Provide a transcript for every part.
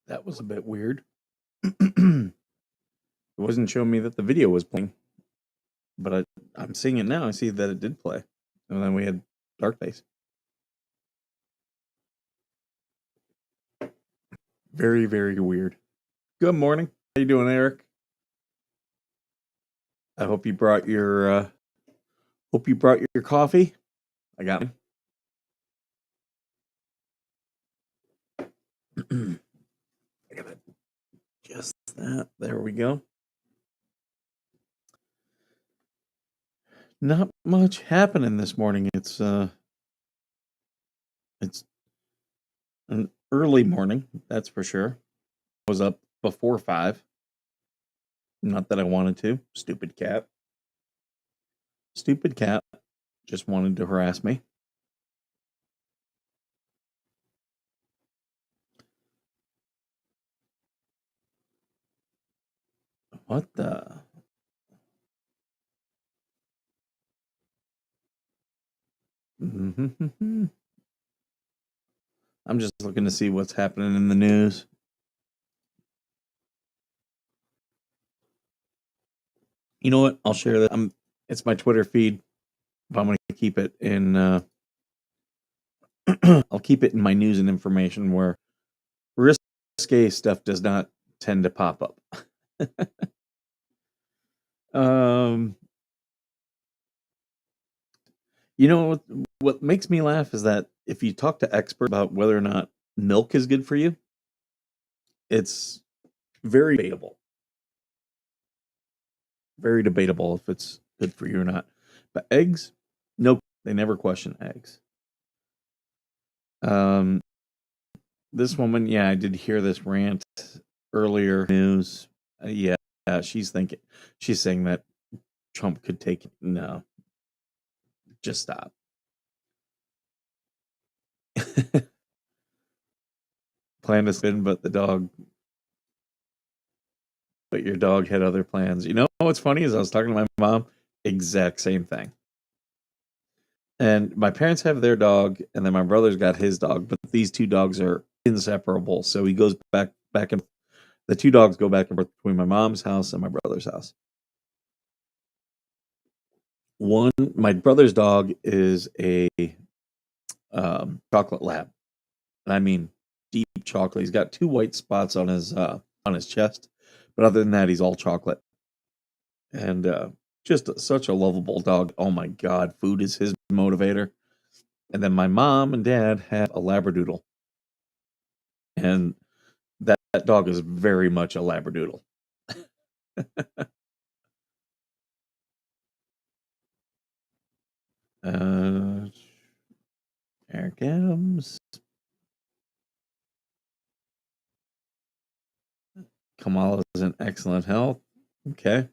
That was a bit weird. It wasn't showing me that the video was playing, but I'm seeing it now. I see that it did play. And then we had Dark Face. Very, very weird. Good morning. How you doing, Eric? I hope you brought your coffee. I got mine. I gotta adjust that. There we go. Not much happening this morning. It's an early morning, that's for sure. I was up before 5. Not that I wanted to. Stupid cat. Stupid cat just wanted to harass me. What the? I'm just looking to see what's happening in the news. You know what? I'll share that. It's my Twitter feed, but I'm going to keep it in. I'll keep it in my news and information where risque stuff does not tend to pop up. um, you know what makes me laugh is that if you talk to experts about whether or not milk is good for you, it's very debatable. Very debatable if it's good for you or not. But eggs, no, they never question eggs. This woman, yeah, I did hear this rant earlier news. Yeah, she's saying that Trump could take it. No, just stop. Plan to spin, but your dog had other plans. You know what's funny is I was talking to my mom, exact same thing. And my parents have their dog, and then my brother's got his dog, but these two dogs are inseparable. So he goes back and the two dogs go back and forth between my mom's house and my brother's house. My brother's dog is a chocolate lab, and I mean deep chocolate. He's got 2 white spots on his chest, but other than that, he's all chocolate. And just such a lovable dog. Oh my god, food is his motivator. And then my mom and dad have a labradoodle, and that dog is very much a labradoodle. uh, Eric Adams. Kamala is in excellent health. Okay.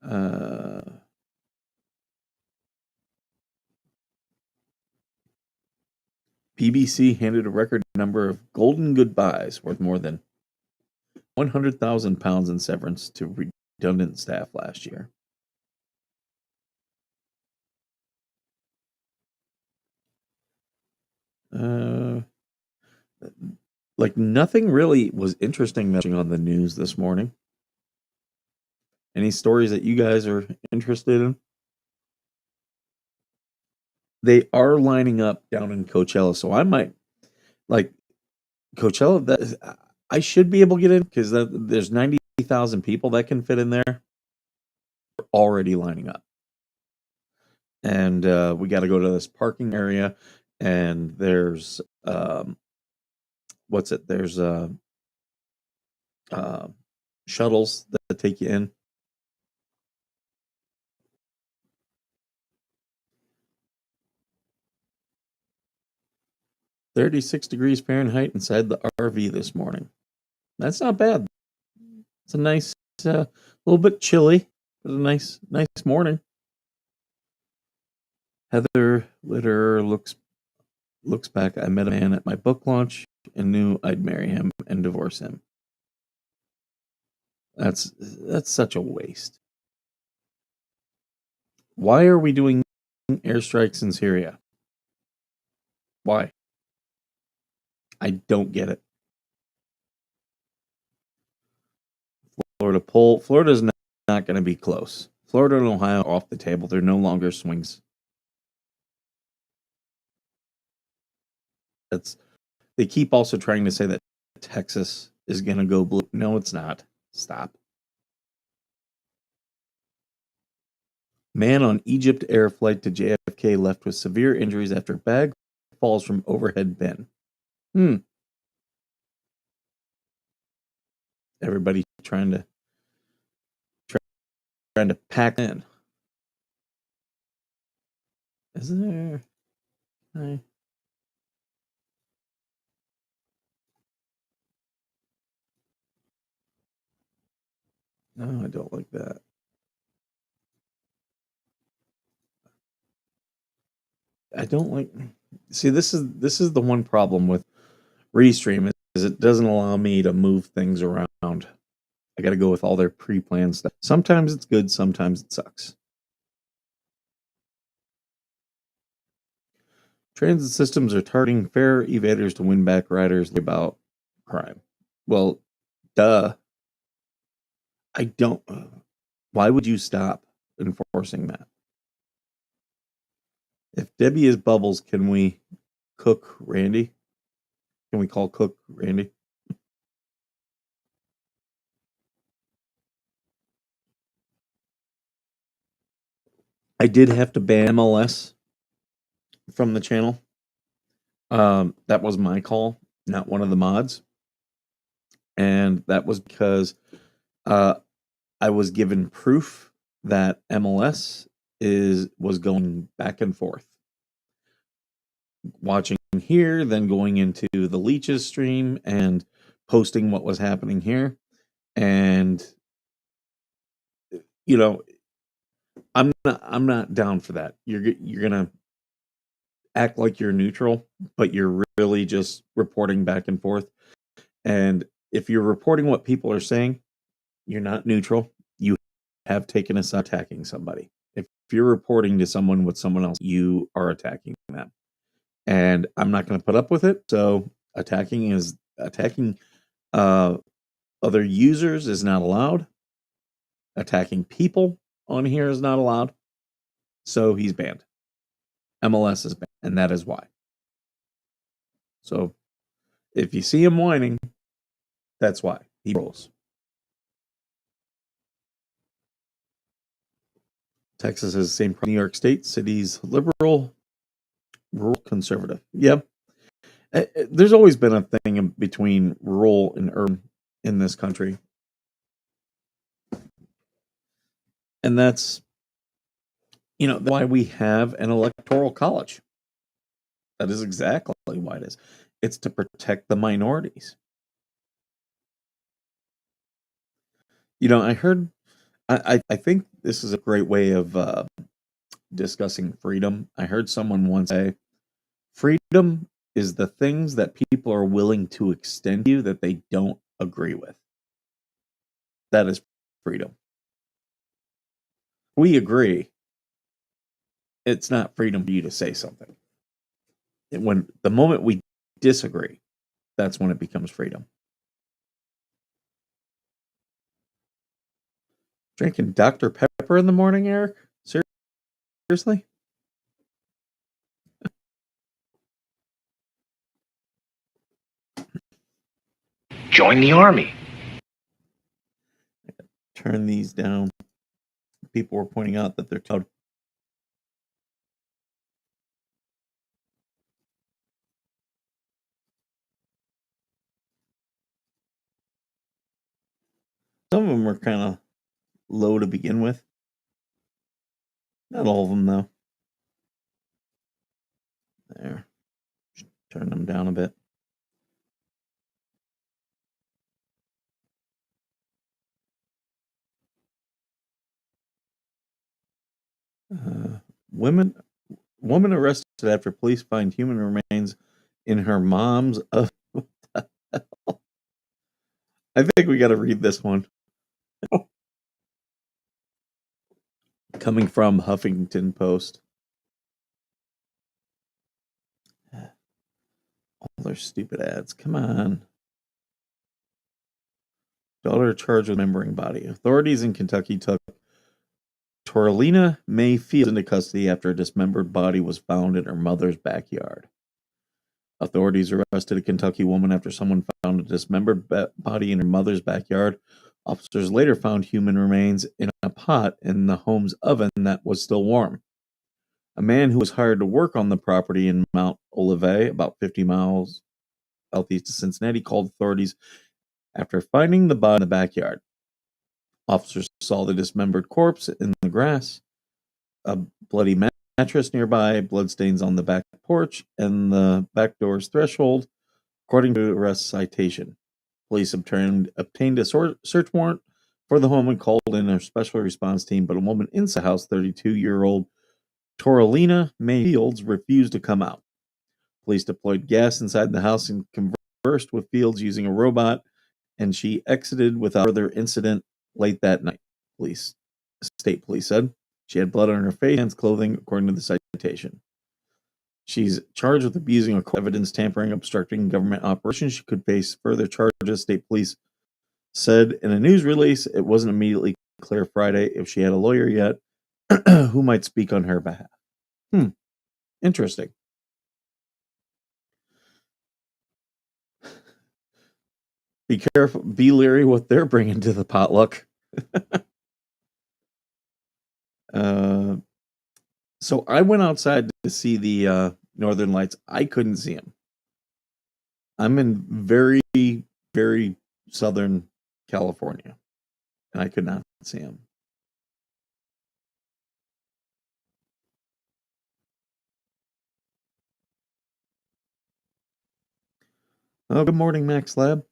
Uh, BBC handed a record number of golden goodbyes worth more than £100,000 in severance to redundant staff last year. Like nothing really was interesting on the news this morning. Any stories that you guys are interested in? They are lining up down in Coachella, so I might like Coachella. That I should be able to get in because there's 90,000 people that can fit in there. We're already lining up, and we got to go to this parking area, and there's what's it? There's uh, shuttles that take you in. 36 degrees Fahrenheit inside the RV this morning. That's not bad. It's a nice, little bit chilly, but a nice morning. Heather Litter looks back. I met a man at my book launch and knew I'd marry him and divorce him. That's such a waste. Why are we doing airstrikes in Syria? Why? I don't get it. Florida poll. Florida's not going to be close. Florida and Ohio are off the table. They're no longer swings. They keep also trying to say that Texas is going to go blue. No, it's not. Stop. Man on Egypt Air flight to JFK left with severe injuries after bag falls from overhead bin. Everybody trying to pack in. Isn't there? No, I don't like that. I don't like. See, this is the one problem with Restream is it doesn't allow me to move things around. I got to go with all their pre-planned stuff. Sometimes it's good, sometimes it sucks. Transit systems are targeting fare evaders to win back riders about crime. Well, duh. I don't. Why would you stop enforcing that? If Debbie is Bubbles, can we cook Randy? Can we call Cook Randy? I did have to ban MLS from the channel. That was my call, not one of the mods. And that was because I was given proof that MLS was going back and forth. Watching here, then going into the Leeches stream and posting what was happening here. And you know, I'm not down for that. You're gonna act like you're neutral, but you're really just reporting back and forth. And if you're reporting what people are saying, you're not neutral. You have taken a side attacking somebody. If you're reporting to someone with someone else, you are attacking them. And I'm not going to put up with it. So attacking other users is not allowed. Attacking people on here is not allowed. So he's banned. MLS is banned, and that is why. So if you see him whining, that's why he rolls. Texas is the same problem. New York State, cities liberal, rural conservative. Yeah. There's always been a thing between rural and urban in this country. And that's, why we have an electoral college. That is exactly why it is. It's to protect the minorities. I think this is a great way of discussing freedom. I heard someone once say, freedom is the things that people are willing to extend to you that they don't agree with. That is freedom. We agree. It's not freedom for you to say something. When the moment we disagree, that's when it becomes freedom. Drinking Dr. Pepper in the morning, Eric? Seriously? Join the army. Turn these down. People were pointing out that they're too loud. Some of them were kind of low to begin with. Not all of them, though. There. Turn them down a bit. Woman arrested after police find human remains in her mom's. I think we got to read this one. Coming from Huffington Post. All their stupid ads. Come on. Daughter charged with dismembering body. Authorities in Kentucky took Toralina May Fields into custody after a dismembered body was found in her mother's backyard. Authorities arrested a Kentucky woman after someone found a dismembered body in her mother's backyard. Officers later found human remains in a pot in the home's oven that was still warm. A man who was hired to work on the property in Mount Olivet, about 50 miles southeast of Cincinnati, called authorities after finding the body in the backyard. Officers saw the dismembered corpse in the grass, a bloody mattress nearby, bloodstains on the back porch, and the back door's threshold, according to the arrest citation. Police obtained a search warrant for the home and called in a special response team, but a woman inside the house, 32-year-old Toralina May Fields, refused to come out. Police deployed gas inside the house and conversed with Fields using a robot, and she exited without further incident late that night, state police said. She had blood on her face, hands, clothing, according to the citation. She's charged with abusing evidence, tampering, obstructing government operations. She could face further charges, state police said in a news release. It wasn't immediately clear Friday if she had a lawyer yet who might speak on her behalf. Interesting. Be careful, be leery what they're bringing to the potluck. So I went outside to see the Northern Lights. I couldn't see them. I'm in very, very southern California, and I could not see them. Oh, good morning, Max Lab.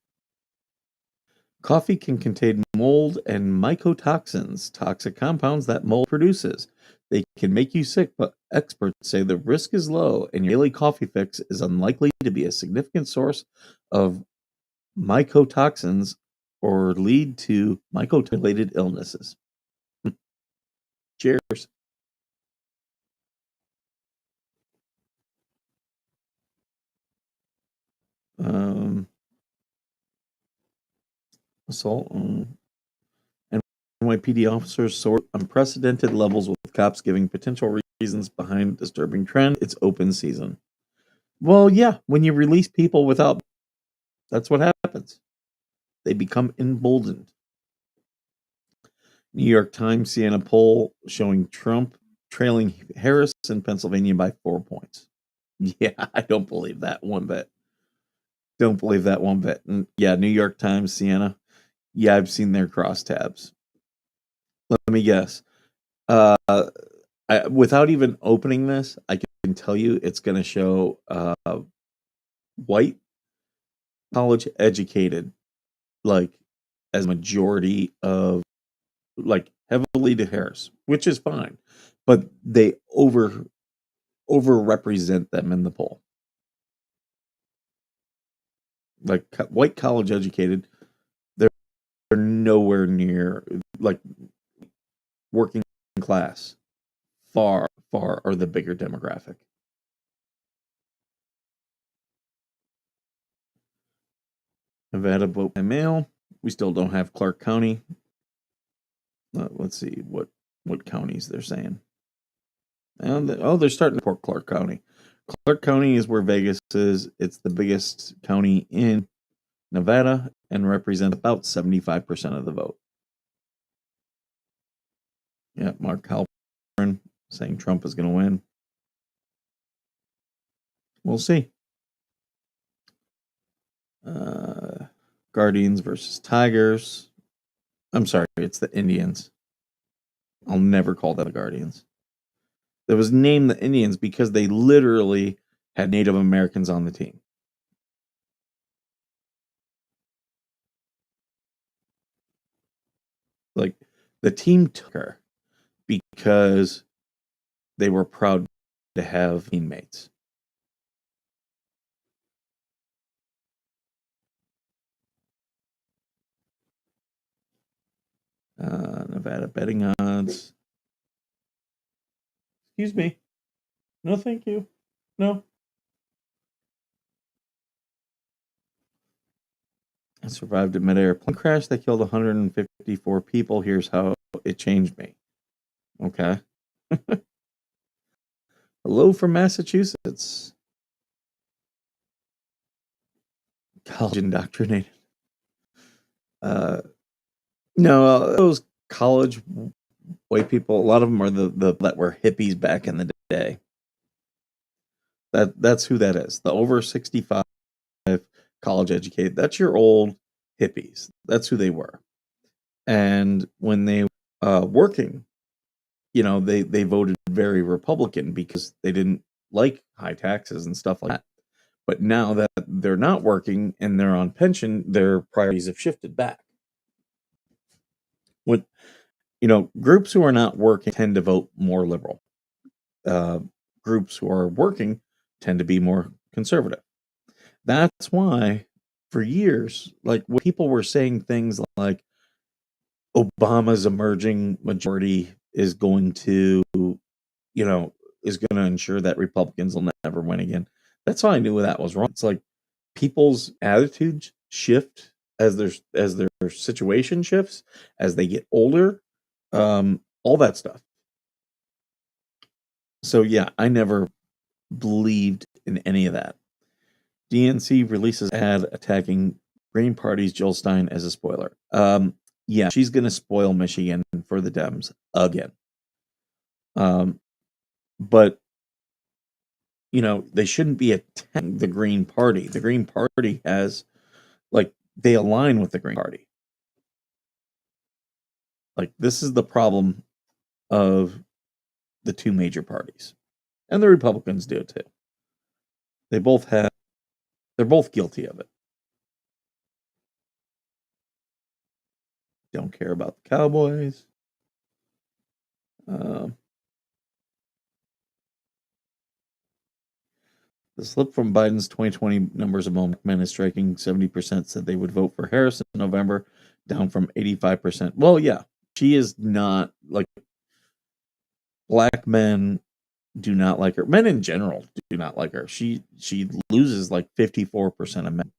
Coffee can contain mold and mycotoxins, toxic compounds that mold produces. They can make you sick, but experts say the risk is low, and your daily coffee fix is unlikely to be a significant source of mycotoxins or lead to mycotoxin-related illnesses. Cheers. Assault on NYPD officers soar unprecedented levels with cops giving potential reasons behind disturbing trend. It's open season. Well, yeah, when you release people without, that's what happens. They become emboldened. New York Times Siena poll showing Trump trailing Harris in Pennsylvania by 4 points. Yeah, I don't believe that one bit. Don't believe that one bit. And yeah, New York Times Siena. Yeah, I've seen their crosstabs. Let me guess. Without even opening this, I can tell you it's going to show white, college educated, like as majority of, like heavily to Harris, which is fine, but they overrepresent them in the poll. Like white college educated, they're nowhere near like working class. Far are the bigger demographic. Nevada vote by mail. We still don't have Clark County. Let's see what counties they're saying. And they're starting to report Clark County. Clark County is where Vegas is. It's the biggest county in Nevada and represents about 75% of the vote. Yeah, Mark Halperin saying Trump is going to win. We'll see. Guardians versus Tigers. I'm sorry, it's the Indians. I'll never call them the Guardians. It was named the Indians because they literally had Native Americans on the team. Like the team took her because they were proud to have teammates. Nevada betting odds. Excuse me. No, thank you. No. I survived a midair plane crash that killed 154 people. Here's how it changed me. Okay. Hello from Massachusetts. College indoctrinated. No, those college white people, a lot of them are the that were hippies back in the day. That's who that is. The over 65 college educated. That's your old hippies. That's who they were. And when they working, they voted very Republican because they didn't like high taxes and stuff like that. But now that they're not working and they're on pension, their priorities have shifted back. When groups who are not working tend to vote more liberal. Groups who are working tend to be more conservative. That's why for years, like when people were saying things like Obama's emerging majority is going to, is going to ensure that Republicans will never win again. That's how I knew that was wrong. It's like people's attitudes shift as their situation shifts, as they get older, all that stuff. So yeah, I never believed in any of that. DNC releases ad attacking Green Party's Jill Stein as a spoiler. Yeah, she's going to spoil Michigan for the Dems again. But they shouldn't be attacking the Green Party. The Green Party has, they align with the Green Party. This is the problem of the two major parties. And the Republicans do it too. They're both guilty of it. Don't care about the Cowboys. The slip from Biden's 2020 numbers among men is striking. 70% said they would vote for Harris in November, down from 85%. Well, yeah, she is not, black men do not like her. Men in general do not like her. She loses 54% of men.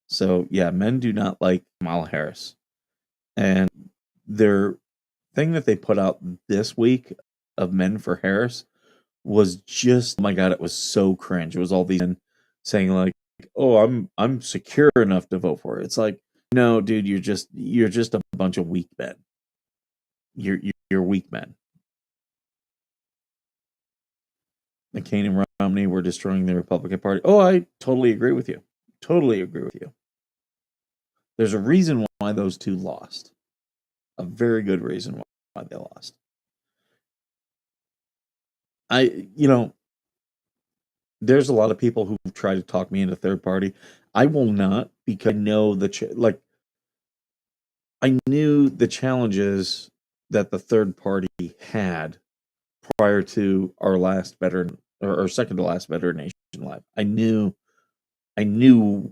So yeah, men do not like Kamala Harris. And their thing that they put out this week of Men for Harris was just, oh my god, it was so cringe. It was all these men saying oh, I'm secure enough to vote for it. It's like, no, dude, you're just a bunch of weak men. You're weak men. McCain and Romney were destroying the Republican Party. Oh, I totally agree with you. Totally agree with you. There's a reason why those two lost. A very good reason why they lost. There's a lot of people who try to talk me into third party. I will not, because I know I knew the challenges that the third party had prior to our last veteran or second to last Veteran Nation Live. I knew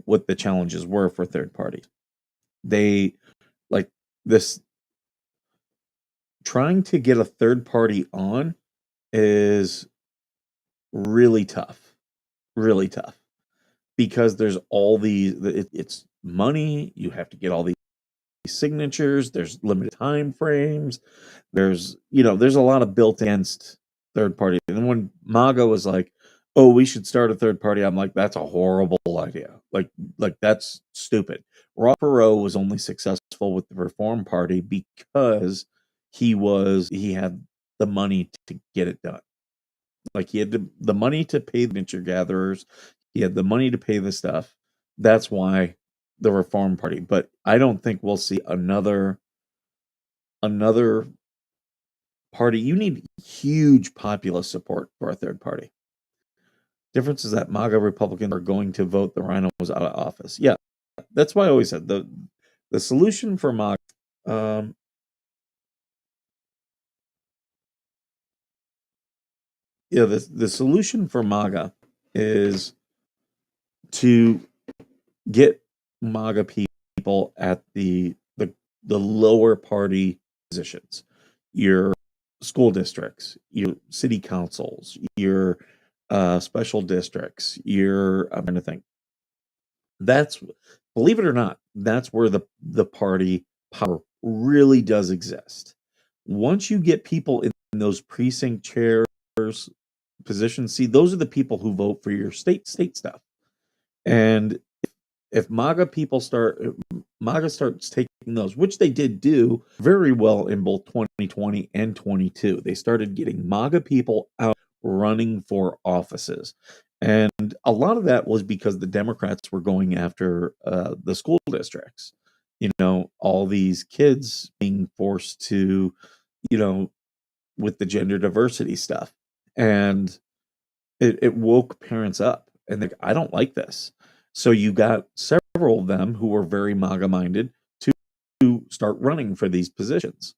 what the challenges were for third parties. They this trying to get a third party on is really tough. Really tough. Because there's all these it's money, you have to get all these signatures, there's limited time frames, there's a lot of built against third party. And then when MAGA was like, oh, we should start a third party, I'm like, that's a horrible idea. That's stupid. Ross Perot was only successful with the Reform Party because he had the money to get it done. He had the money to pay the signature gatherers, he had the money to pay the stuff. That's why the Reform Party. But I don't think we'll see another party. You need huge populist support for a third party. Difference is that MAGA Republicans are going to vote the rhinos out of office. Yeah, that's why I always said the solution for MAGA. The solution for MAGA is to get MAGA people at the lower party positions, your school districts, your city councils, your special districts, your I'm trying to think. believe it or not, that's where the party power really does exist. Once you get people in those precinct chairs positions, see, those are the people who vote for your state stuff. And if MAGA starts taking those, which they did do very well in both 2020 and 22. They started getting MAGA people out running for offices. And a lot of that was because the Democrats were going after the school districts. All these kids being forced to, you know, with the gender diversity stuff. And it woke parents up and they're like, I don't like this. So you got several of them who were very MAGA minded to start running for these positions.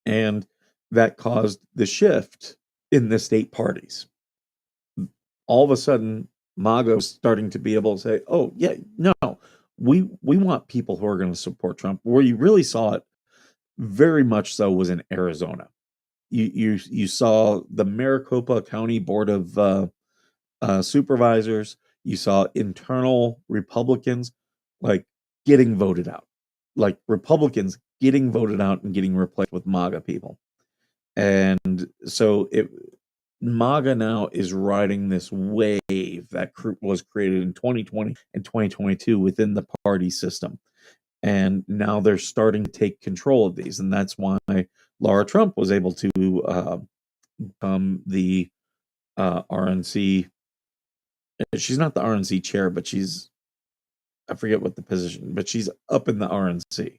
And that caused the shift in the state parties. All of a sudden, MAGA was starting to be able to say, oh, yeah, no, we want people who are going to support Trump. Where you really saw it very much so was in Arizona. You saw the Maricopa County Board of Supervisors. You saw internal Republicans like getting voted out, like Republicans getting voted out and getting replaced with MAGA people. And so MAGA now is riding this wave that was created in 2020 and 2022 within the party system. And now they're starting to take control of these. And that's why Laura Trump was able to become the RNC. She's not the RNC chair, but I forget what the position, but she's up in the RNC.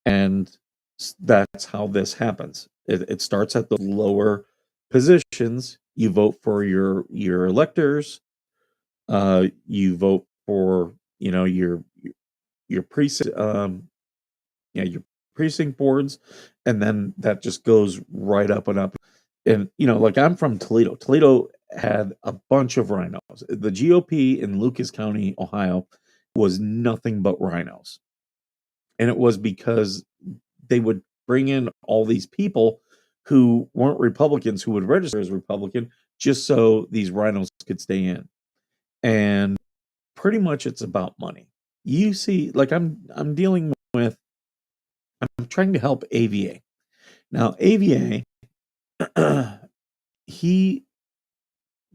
And that's how this happens. It starts at the lower positions. You vote for your electors. You vote for your precinct your precinct boards, and then that just goes right up and up. And like I'm from Toledo. Toledo had a bunch of rhinos. The GOP in Lucas County, Ohio, was nothing but rhinos. And it was because they would bring in all these people who weren't Republicans who would register as Republican just so these rhinos could stay in. And pretty much it's about money. You see, like I'm trying to help AVA. Now, AVA, he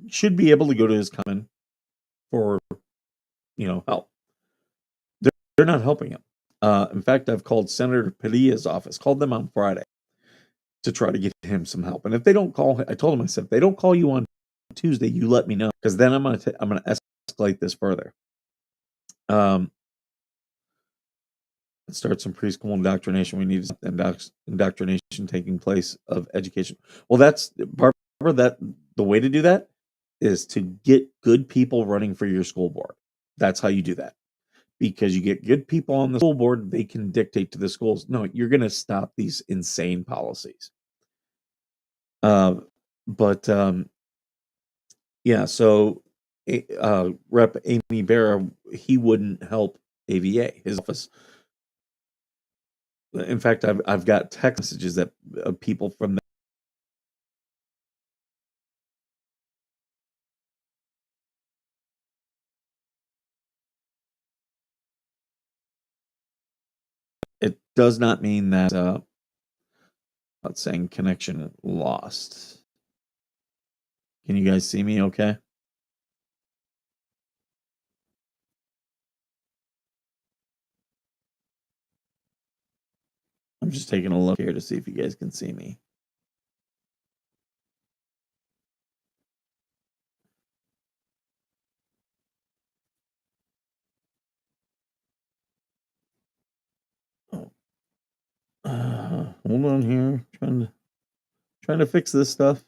should be able to go to his common for help. They're not helping him. In fact, I've called Senator Padilla's office, called them on Friday to try to get him some help. And if they don't call, I told him, I said, if they don't call you on Tuesday, you let me know, because then I'm gonna escalate this further. Start some preschool indoctrination. We need indoctrination taking place of education. Well, that's Barbara. That the way to do that is to get good people running for your school board. That's how you do that. Because you get good people on the school board, they can dictate to the schools. No, you're going to stop these insane policies. But yeah, so Rep. Amy Barra, he wouldn't help AVA. His office. In fact, I've got text messages that people from the it does not mean that let's saying connection lost. Can you guys see me okay? I'm just taking a look here to see if you guys can see me. Oh. Hold on here. Trying to fix this stuff.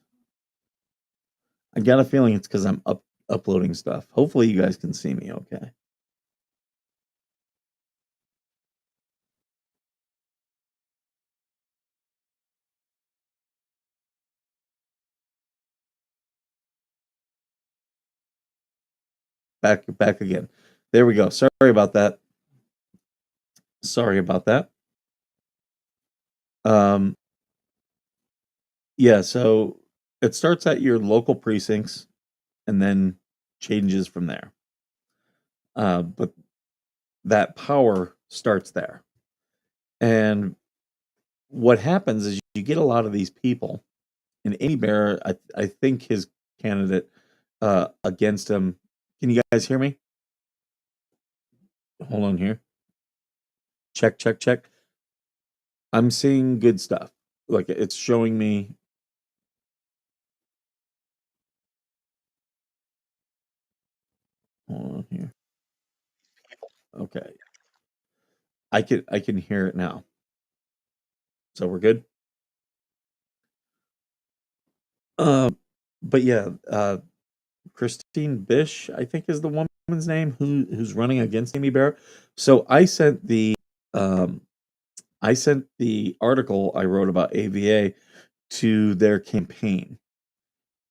I got a feeling it's because I'm uploading stuff. Hopefully you guys can see me okay. Back again. There we go. Sorry about that. Yeah, so it starts at your local precincts and then changes from there. But that power starts there. And what happens is you get a lot of these people, and Amy Bear, I think his candidate against him. Can you guys hear me? Hold on here. Check, check, check. I'm seeing good stuff. Like it's showing me. Hold on here. Okay. I can hear it now. So we're good. But yeah, Christine Bish, I think is the woman's name who's running against Amy Bear. So um I sent the article I wrote about AVA to their campaign,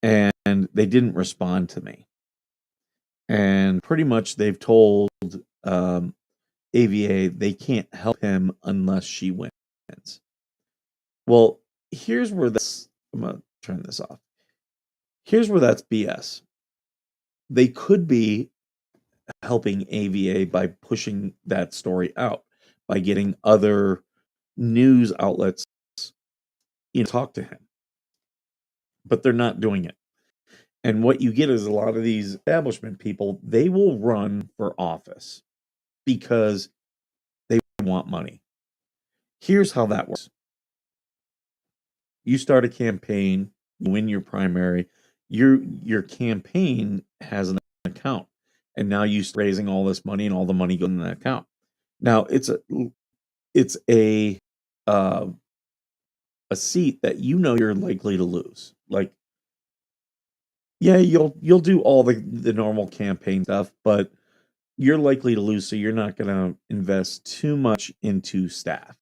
and they didn't respond to me. And pretty much they've told um, AVA they can't help him unless she wins. Well, here's where that's. I'm gonna turn this off. Here's where that's BS. They could be helping AVA by pushing that story out, by getting other news outlets, talk to him, but they're not doing it. And what you get is a lot of these establishment people, they will run for office because they want money. Here's how that works. You start a campaign, you win your primary, your campaign has an account. And now you start raising all this money and all the money goes in that account. Now it's uh, a seat that you're likely to lose. Like, yeah, you'll do all the normal campaign stuff, but you're likely to lose, so you're not gonna invest too much into staff.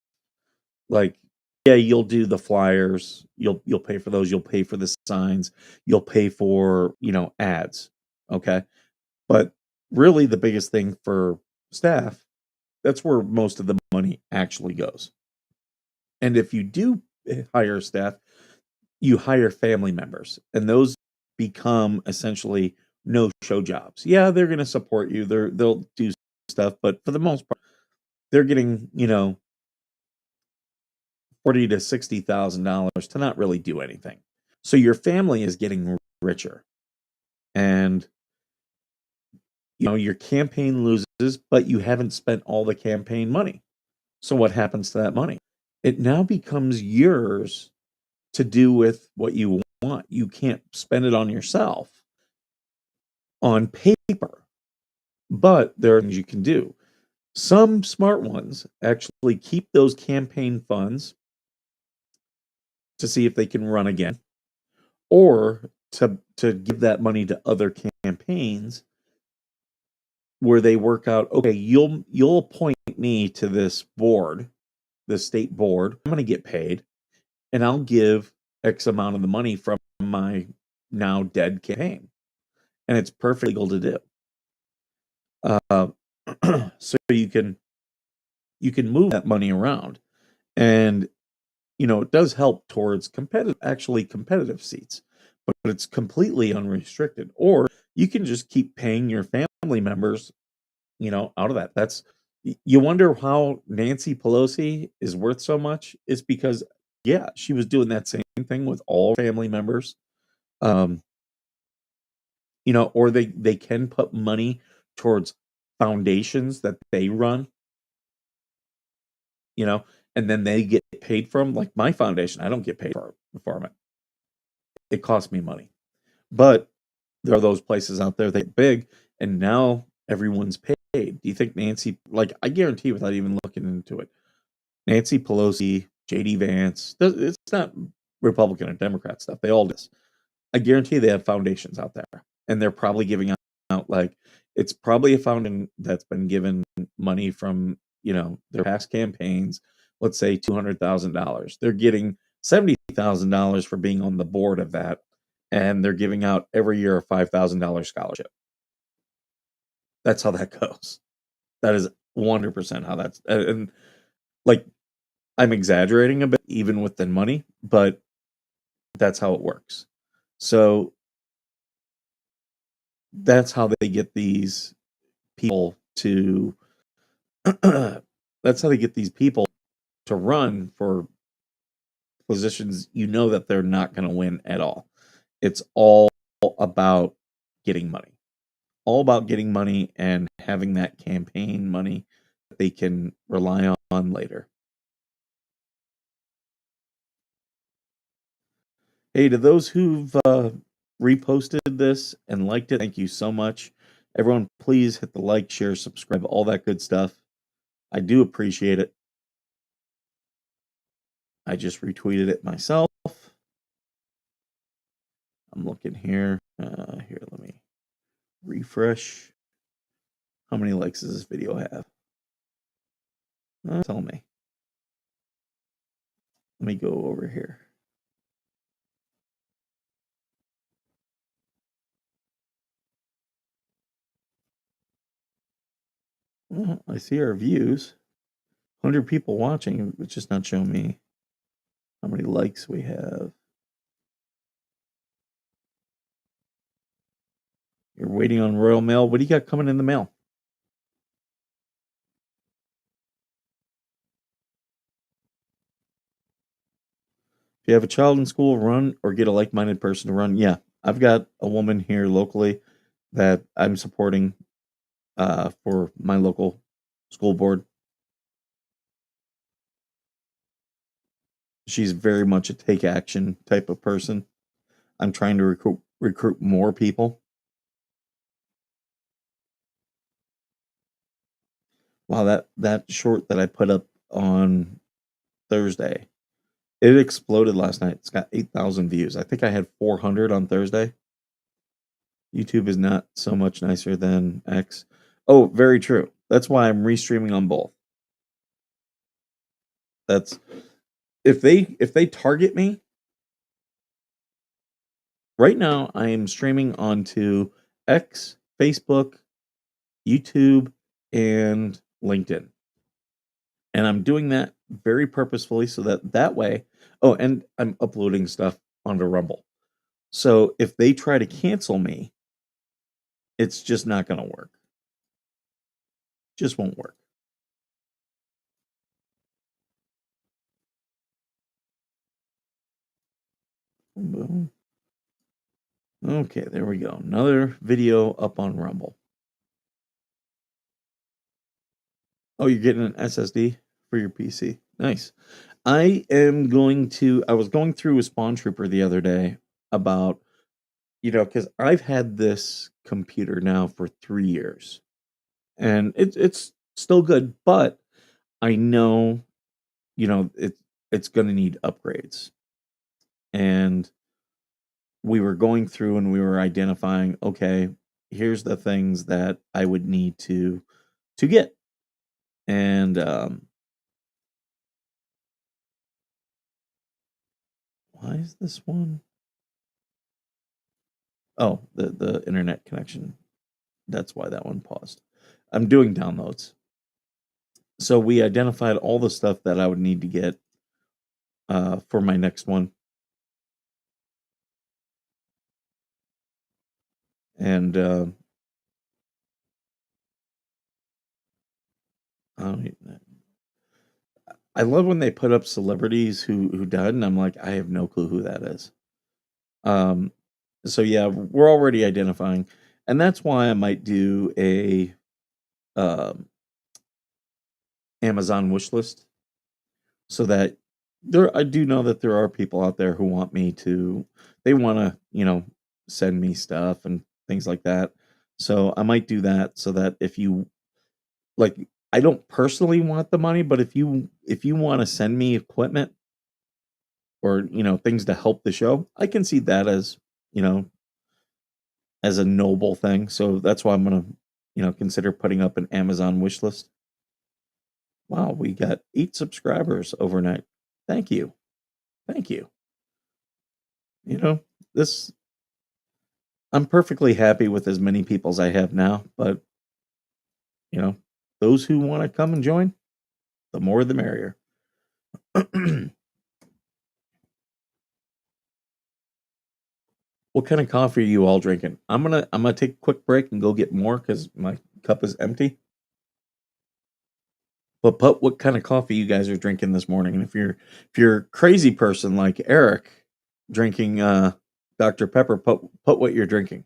Like, yeah, you'll do the flyers, you'll pay for those, you'll pay for the signs, you'll pay for, ads. Okay. But really the biggest thing for staff, that's where most of the money actually goes. And if you do hire staff, you hire family members, and those become essentially no show jobs. Yeah, they're going to support you. They'll do stuff, but for the most part, they're getting, 40 to $60,000 to not really do anything. So your family is getting richer, and your campaign loses, but you haven't spent all the campaign money. So what happens to that money? It now becomes yours to do with what you want. You can't spend it on yourself on paper, but there are things you can do. Some smart ones actually keep those campaign funds to see if they can run again, or to give that money to other campaigns where they work out, okay, you'll appoint me to this board, this state board. I'm going to get paid, and I'll give X amount of the money from my now dead campaign, and it's perfectly legal to do. So you can move that money around, and it does help towards competitive seats, but it's completely unrestricted. Or you can just keep paying your family members, out of that. You wonder how Nancy Pelosi is worth so much. It's because, yeah, she was doing that same thing with all family members. Um, or they can put money towards foundations that they run, you know, and then they get paid from, like my foundation. I don't get paid from it. It costs me money. But there are those places out there that get big, and now everyone's paid. Do you think like, I guarantee without even looking into it, Nancy Pelosi, JD Vance, it's not Republican or Democrat stuff. They all do this. I guarantee they have foundations out there, and they're probably giving out, like, it's probably a foundation that's been given money from, their past campaigns. Let's say $200,000. They're getting $70,000 for being on the board of that, and they're giving out every year a $5,000 scholarship. That's how that goes. That is 100% how that's, and like, I'm exaggerating a bit, even with the money, but that's how it works. So that's how they get these people to That's how they get these people to run for positions you know that they're not going to win at all. It's all about getting money. All about getting money and having that campaign money that they can rely on later. Hey, to those who've reposted this and liked it, thank you so much. Everyone, please hit the like, share, subscribe, all that good stuff. I do appreciate it. I just retweeted it myself. I'm looking here. Here, let me refresh. How many likes does this video have? Tell me. Let me go over here. Well, I see our views. 100 people watching. It's just not showing me how many likes we have. You're waiting on Royal Mail. What do you got coming in the mail? If you have a child in school, run or get a like-minded person to run. Yeah, I've got a woman here locally that I'm supporting for my local school board. She's very much a take action type of person. I'm trying to recruit more people. Wow, that short that I put up on Thursday, it exploded last night. It's got 8,000 views. I think I had 400 on Thursday. YouTube is not so much nicer than X. Oh, very true. That's why I'm restreaming on both. That's if they target me right now, I am streaming onto X, Facebook, YouTube, and LinkedIn. And I'm doing that very purposefully so that way. Oh, and I'm uploading stuff onto Rumble. So if they try to cancel me, it's just not going to work. Just won't work. Boom. Okay, there we go. Another video up on Rumble. Oh, you're getting an SSD for your PC. Nice. I was going through a Spawn Trooper the other day about, because I've had this computer now for 3 years. And it's still good, but I know, it's gonna need upgrades. And we were going through and we were identifying, okay, here's the things that I would need to get. And why is this one? Oh, the internet connection. That's why that one paused. I'm doing downloads. So we identified all the stuff that I would need to get for my next one. And I love when they put up celebrities who died, and I'm like, I have no clue who that is. So yeah, we're already identifying, and that's why I might do a um, Amazon wish list, so that I do know that there are people out there who want me to, they want to, send me stuff and things like that. So I might do that so that if you like, I don't personally want the money, but if you want to send me equipment or things to help the show, I can see that as you know as a noble thing. So that's why I'm gonna consider putting up an Amazon wish list. Wow, we got 8 subscribers overnight. Thank you, thank you. This I'm perfectly happy with as many people as I have now, but those who want to come and join, the more the merrier. What kind of coffee are you all drinking? I'm gonna take a quick break and go get more because my cup is empty. But what kind of coffee you guys are drinking this morning? And if you're a crazy person like Eric drinking Dr. Pepper, put what you're drinking.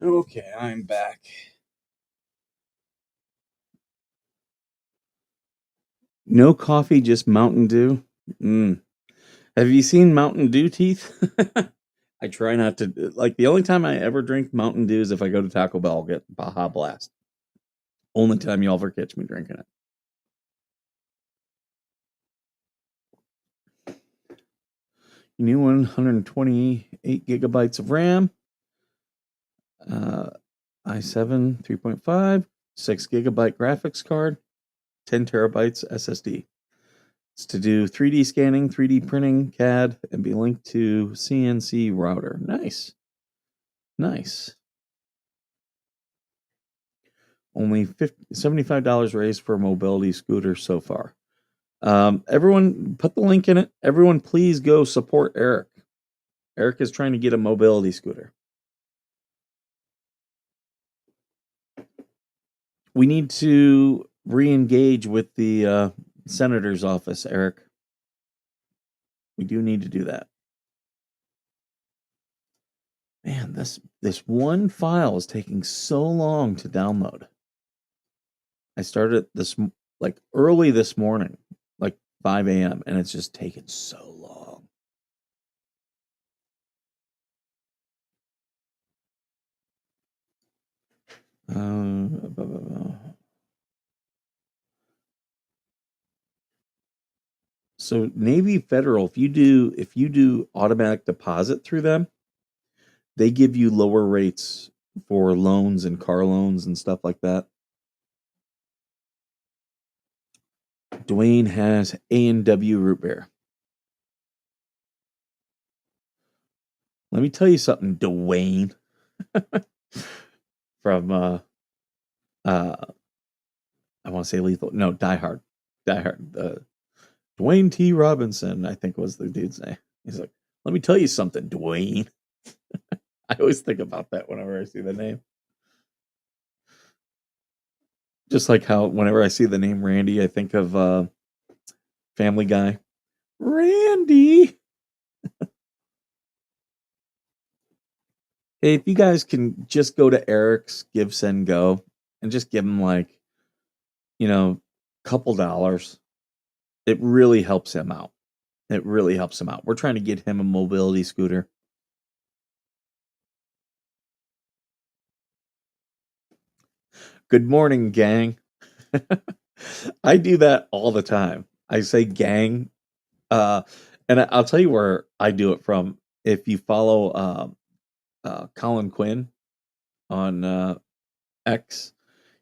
Okay, I'm back. No coffee, just Mountain Dew. Have you seen Mountain Dew teeth? I try not to like the only time I ever drink Mountain Dew is if I go to Taco Bell, I'll get Baja Blast. Only time you'll ever catch me drinking it. New 128 gigabytes of RAM, i7 3.5, 6 gigabyte graphics card, 10 terabytes SSD. It's to do 3D scanning, 3D printing, CAD, and be linked to CNC router. Nice. Nice. Only $75 raised for a mobility scooter so far. Everyone, put the link in it. Everyone, please go support Eric. Eric is trying to get a mobility scooter. We need to re-engage with the senator's office, Eric. We do need to do that. Man, this one file is taking so long to download. I started this like early this morning, like 5 a.m., and it's just taken so long. So Navy Federal, if you do automatic deposit through them, they give you lower rates for loans and car loans and stuff like that. Dwayne has A&W root beer. Let me tell you something, Dwayne. From I want to say Lethal. No, Die Hard. Die Hard. Dwayne T. Robinson, I think was the dude's name. He's like, let me tell you something, Dwayne. I always think about that whenever I see the name. Just like how whenever I see the name Randy, I think of Family Guy. Randy. Hey, if you guys can just go to Eric's Give Send Go and just give him like, couple dollars, it really helps him out. It really helps him out. We're trying to get him a mobility scooter. Good morning, gang. I do that all the time. I say gang. And I'll tell you where I do it from. If you follow Colin Quinn on X,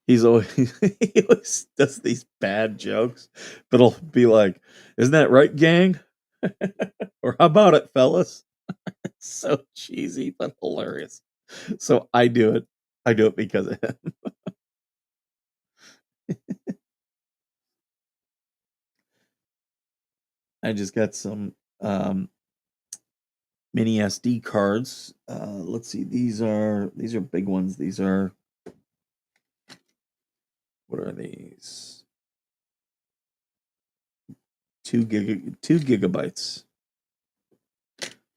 he's always he always does these bad jokes, but it'll be like, "Isn't that right, gang?" Or "How about it, fellas?" It's so cheesy but hilarious. So I do it. I do it because of him. I just got some mini SD cards. Let's see. These are big ones. These are, what are these? 2 gigabytes.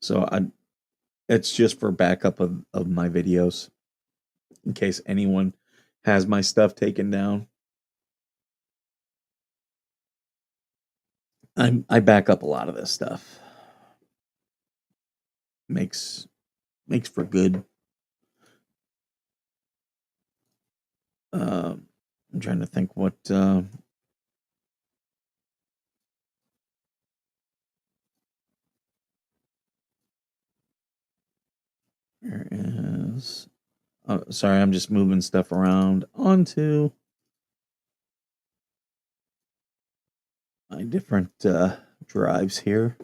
So it's just for backup of my videos in case anyone has my stuff taken down. I back up a lot of this stuff. Makes for good. I'm trying to think what there is. Oh, sorry, I'm just moving stuff around onto my different drives here.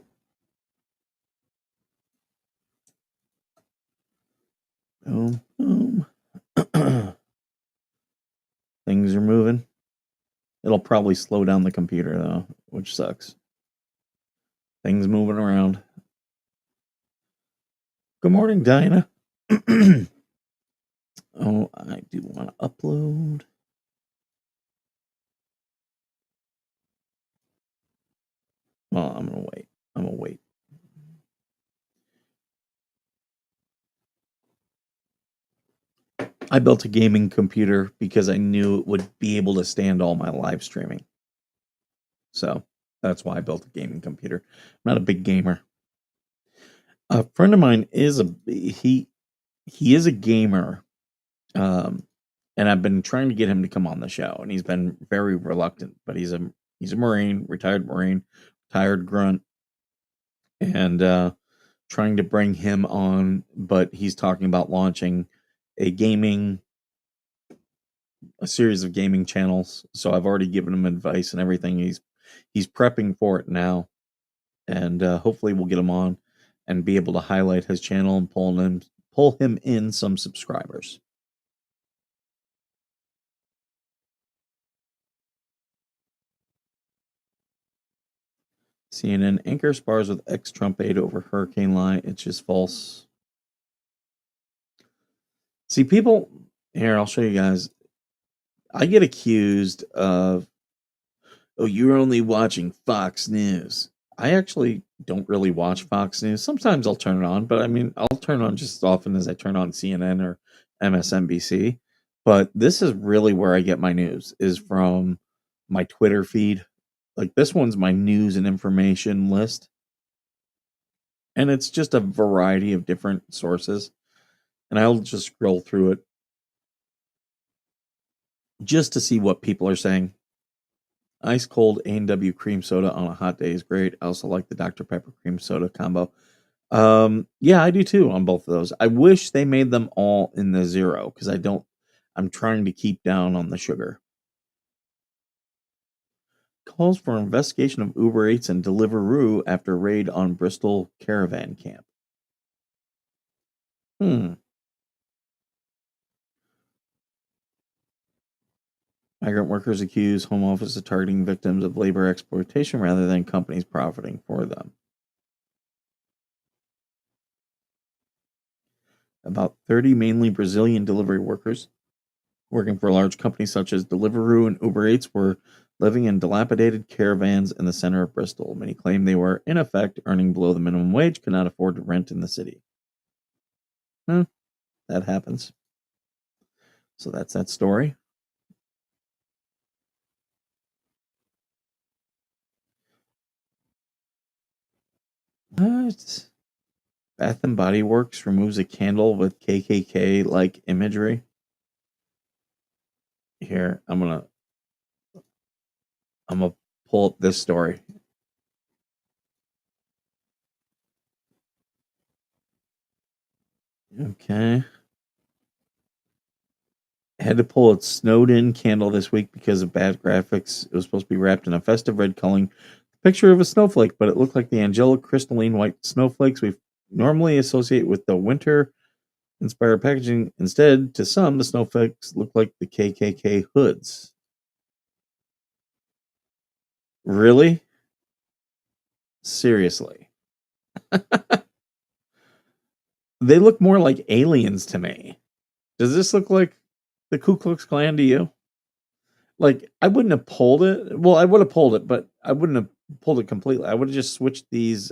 Boom, boom. Things are moving. It'll probably slow down the computer though, which sucks. Things moving around. Good morning, Dinah. Oh, I do want to upload. Well, I'm gonna wait. I'm gonna wait. I built a gaming computer because I knew it would be able to stand all my live streaming. So that's why I built a gaming computer. I'm not a big gamer. A friend of mine is he is a gamer, and I've been trying to get him to come on the show, and he's been very reluctant. But he's a Marine, retired grunt, and trying to bring him on. But he's talking about launching a series of gaming channels. So I've already given him advice and everything. He's prepping for it now, and hopefully we'll get him on and be able to highlight his channel and pull him in some subscribers. CNN anchor spars with ex-Trump aide over hurricane lie. It's just false. See, people here. I'll show you guys. I get accused of, oh, you're only watching Fox News. I actually don't really watch Fox News. Sometimes I'll turn it on, but I mean, I'll turn on just as often as I turn on CNN or MSNBC. But this is really where I get my news, is from my Twitter feed. Like, this one's my news and information list. And it's just a variety of different sources. And I'll just scroll through it just to see what people are saying. Ice cold A&W cream soda on a hot day is great. I also like the Dr. Pepper cream soda combo. Yeah, I do too on both of those. I wish they made them all in the zero because I'm trying to keep down on the sugar. Calls for investigation of Uber Eats and Deliveroo after raid on Bristol caravan camp. Migrant workers accuse home office of targeting victims of labor exploitation rather than companies profiting for them. About 30 mainly Brazilian delivery workers working for large companies such as Deliveroo and Uber Eats were living in dilapidated caravans in the center of Bristol. Many claim they were, in effect, earning below the minimum wage, could not afford to rent in the city. That happens. So that's that story. What? Bath and Body Works removes a candle with KKK like imagery. Here, I'm gonna pull up this story. Okay. Had to pull its snowed-in candle this week because of bad graphics. It was supposed to be wrapped in a festive red coloring picture of a snowflake, but it looked like the angelic crystalline white snowflakes we normally associate with the winter inspired packaging. Instead, to some, the snowflakes look like the KKK hoods. Really? Seriously. They look more like aliens to me. Does this look like the Ku Klux Klan to you? Like, I wouldn't have pulled it. Well, I would have pulled it, but I wouldn't have pulled it completely. I would have just switched these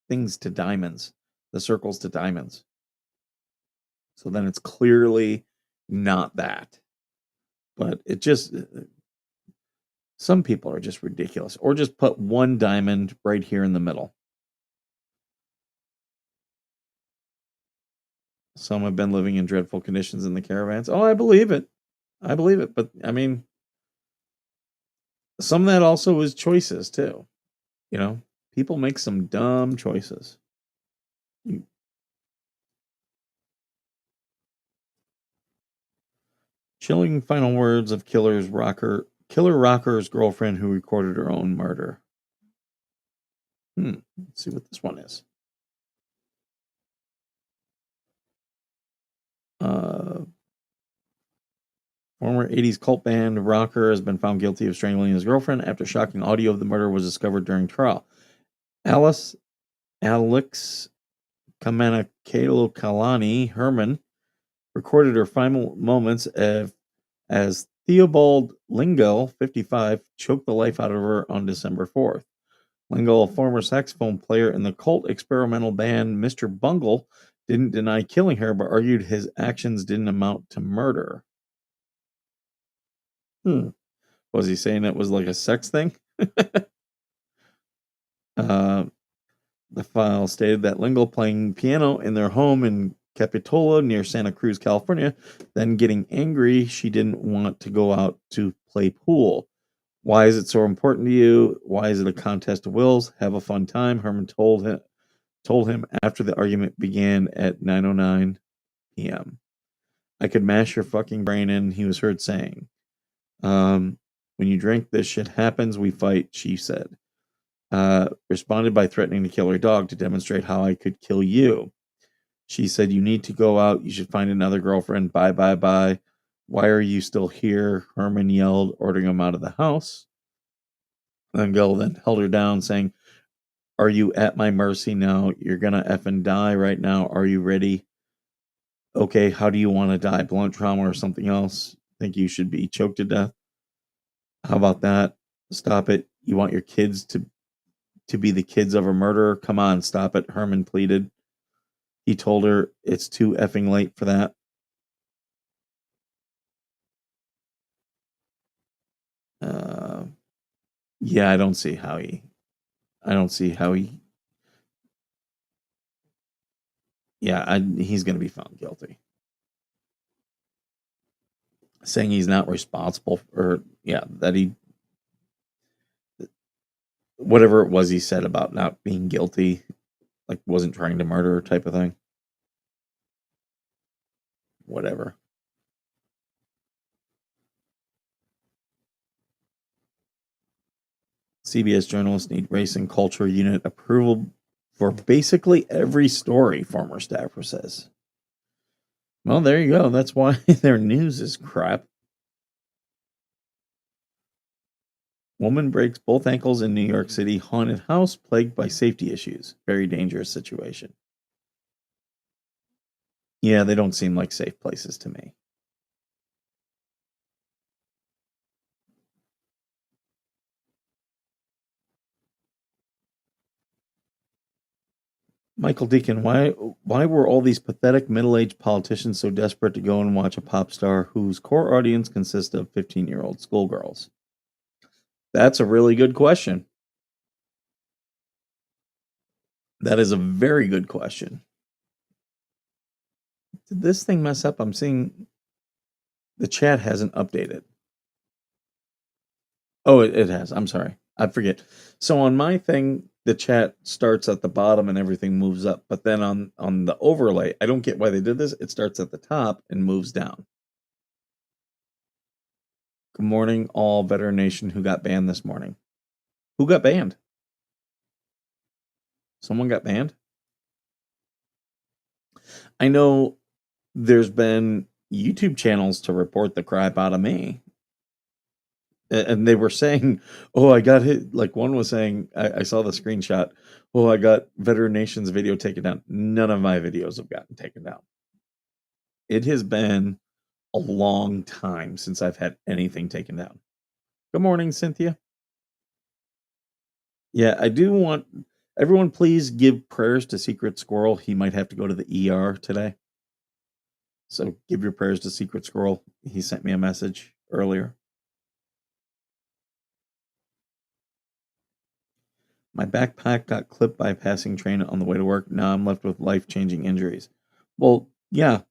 things to diamonds, the circles to diamonds. So then it's clearly not that. But it just, some people are just ridiculous. Or just put one diamond right here in the middle. Some have been living in dreadful conditions in the caravans. Oh, I believe it. I believe it. But I mean, some of that also is choices too. You know, people make some dumb choices. Chilling final words of Killer Rocker's girlfriend who recorded her own murder. Let's see what this one is. Former 80s cult band rocker has been found guilty of strangling his girlfriend after shocking audio of the murder was discovered during trial. Alex Kalani Herman recorded her final moments as Theobald Lingo, 55, choked the life out of her on December 4th. Lingo, a former saxophone player in the cult experimental band Mr. Bungle, didn't deny killing her, but argued his actions didn't amount to murder. Was he saying it was like a sex thing? The file stated that Lingo playing piano in their home in Capitola near Santa Cruz, California, then getting angry she didn't want to go out to play pool. Why is it so important to you? Why is it a contest of wills? Have a fun time, Herman told him after the argument began at 9:09 p.m. I could mash your fucking brain in, he was heard saying. When you drink, this shit happens. We fight, she said. Responded by threatening to kill her dog to demonstrate how I could kill you. She said, you need to go out. You should find another girlfriend. Bye, bye, bye. Why are you still here? Herman yelled, ordering him out of the house. Lingo then held her down, saying, are you at my mercy now? You're gonna effing die right now. Are you ready? Okay, how do you want to die? Blunt trauma or something else? Think you should be choked to death? How about that? Stop it. You want your kids to be the kids of a murderer? Come on, stop it, Herman pleaded. He told her it's too effing late for that. Yeah, I don't see how he. Yeah, he's going to be found guilty. Saying he's not responsible, or that he, whatever it was he said about not being guilty, like wasn't trying to murder type of thing. Whatever. CBS journalists need race and culture unit approval for basically every story, former staffer says. Well, there you go. That's why their news is crap. Woman breaks both ankles in New York City haunted house plagued by safety issues. Very dangerous situation. Yeah, they don't seem like safe places to me. Michael Deacon, why were all these pathetic middle-aged politicians so desperate to go and watch a pop star whose core audience consists of 15-year-old schoolgirls? That's a really good question. That is a very good question. Did this thing mess up? I'm seeing the chat hasn't updated. Oh, it has. I'm sorry. I forget. So on my thing, the chat starts at the bottom and everything moves up. But then on the overlay, I don't get why they did this. It starts at the top and moves down. Good morning, all Veteran Nation who got banned this morning. Who got banned? Someone got banned? I know there's been YouTube channels to report the crap out of me. And they were saying, oh, I got hit. Like one was saying, I saw the screenshot. Oh, I got Veteran Nation's video taken down. None of my videos have gotten taken down. It has been a long time since I've had anything taken down. Good morning, Cynthia. Yeah, I do want everyone please give prayers to Secret Squirrel. He might have to go to the ER today. So give your prayers to Secret Squirrel. He sent me a message earlier. My backpack got clipped by a passing train on the way to work. Now I'm left with life-changing injuries. Well, yeah,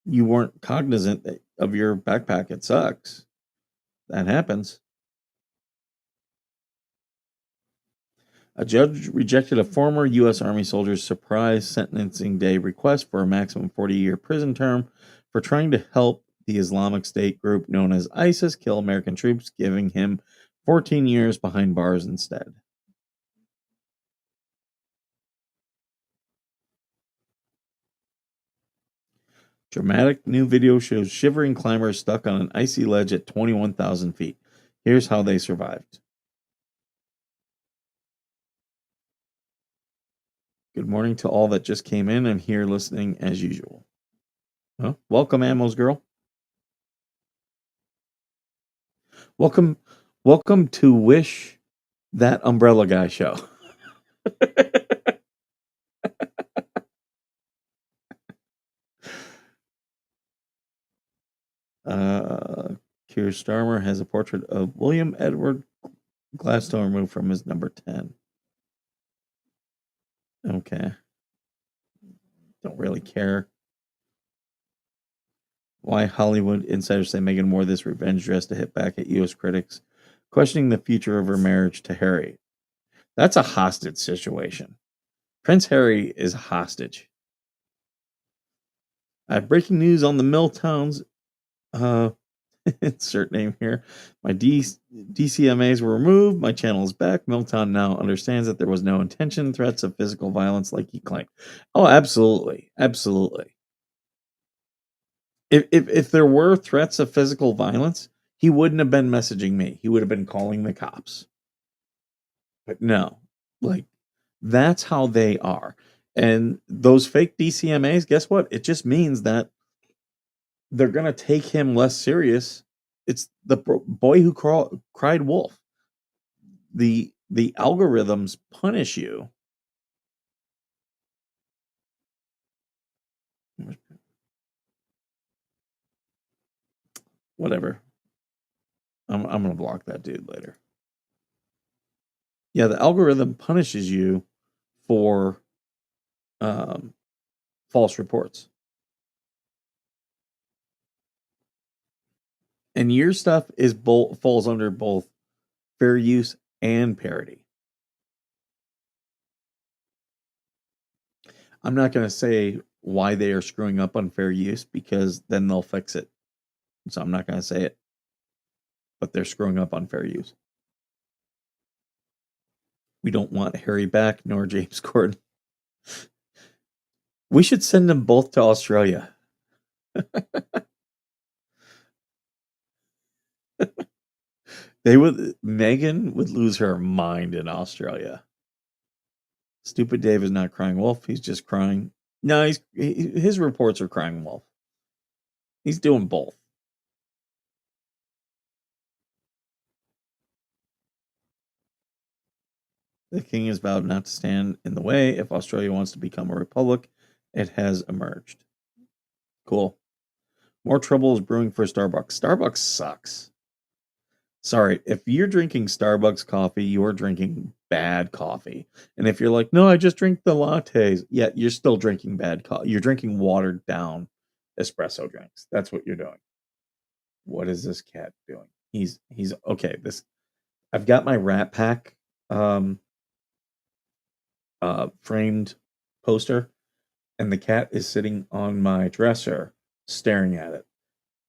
you weren't cognizant of your backpack. It sucks. That happens. A judge rejected a former U.S. Army soldier's surprise sentencing day request for a maximum 40-year prison term for trying to help the Islamic State group known as ISIS kill American troops, giving him 14 years behind bars instead. Dramatic new video shows shivering climbers stuck on an icy ledge at 21,000 feet. Here's how they survived. Good morning to all that just came in and here listening as usual. Well, welcome, Ammos girl. Welcome to Wish That Umbrella Guy show. Keir Starmer has a portrait of William Edward Gladstone removed from his number 10. Okay. Don't really care. Why Hollywood insiders say Meghan wore this revenge dress to hit back at U.S. critics, questioning the future of her marriage to Harry. That's a hostage situation. Prince Harry is a hostage. I have breaking news on the Milltowns. Insert name here. My DCMAs were removed. My channel is back. Milltown now understands that there was no intention, threats of physical violence like he claimed. Oh, absolutely. Absolutely. If there were threats of physical violence, he wouldn't have been messaging me. He would have been calling the cops. But no, like that's how they are. And those fake DCMAs, guess what? It just means that they're going to take him less serious. It's the boy who cried wolf. The algorithms punish you. Whatever. I'm going to block that dude later. Yeah, the algorithm punishes you for false reports. And your stuff is falls under both fair use and parody. I'm not going to say why they are screwing up on fair use because then they'll fix it. So I'm not going to say it. But they're screwing up on fair use. We don't want Harry back nor James Corden. We should send them both to Australia. Meghan would lose her mind in Australia. Stupid Dave is not crying wolf. He's just crying. No, his reports are crying wolf. He's doing both. The king has vowed not to stand in the way. If Australia wants to become a republic, it has emerged. Cool. More trouble is brewing for Starbucks. Starbucks sucks. Sorry, if you're drinking Starbucks coffee, you're drinking bad coffee. And if you're like, no, I just drink the lattes, yeah, you're still drinking bad coffee. You're drinking watered down espresso drinks. That's what you're doing. What is this cat doing? He's okay. I've got my Rat Pack framed poster, and the cat is sitting on my dresser staring at it.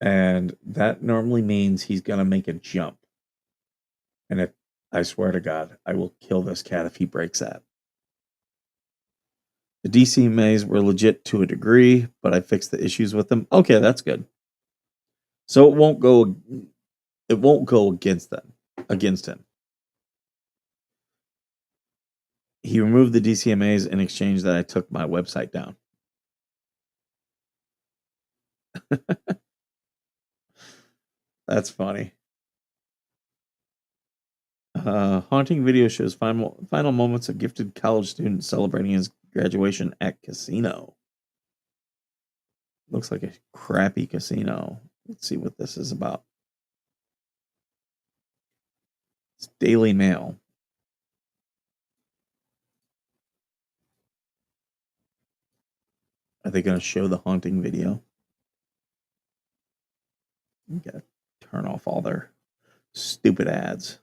And that normally means he's going to make a jump. And if I swear to God, I will kill this cat if he breaks that. The DCMAs were legit to a degree, but I fixed the issues with them. Okay, that's good. So it won't go against him. He removed the DCMAs in exchange that I took my website down. That's funny. Haunting video shows final moments of gifted college student celebrating his graduation at casino. Looks like a crappy casino. Let's see what this is about. It's Daily Mail. Are they going to show the haunting video? You gotta turn off all their stupid ads.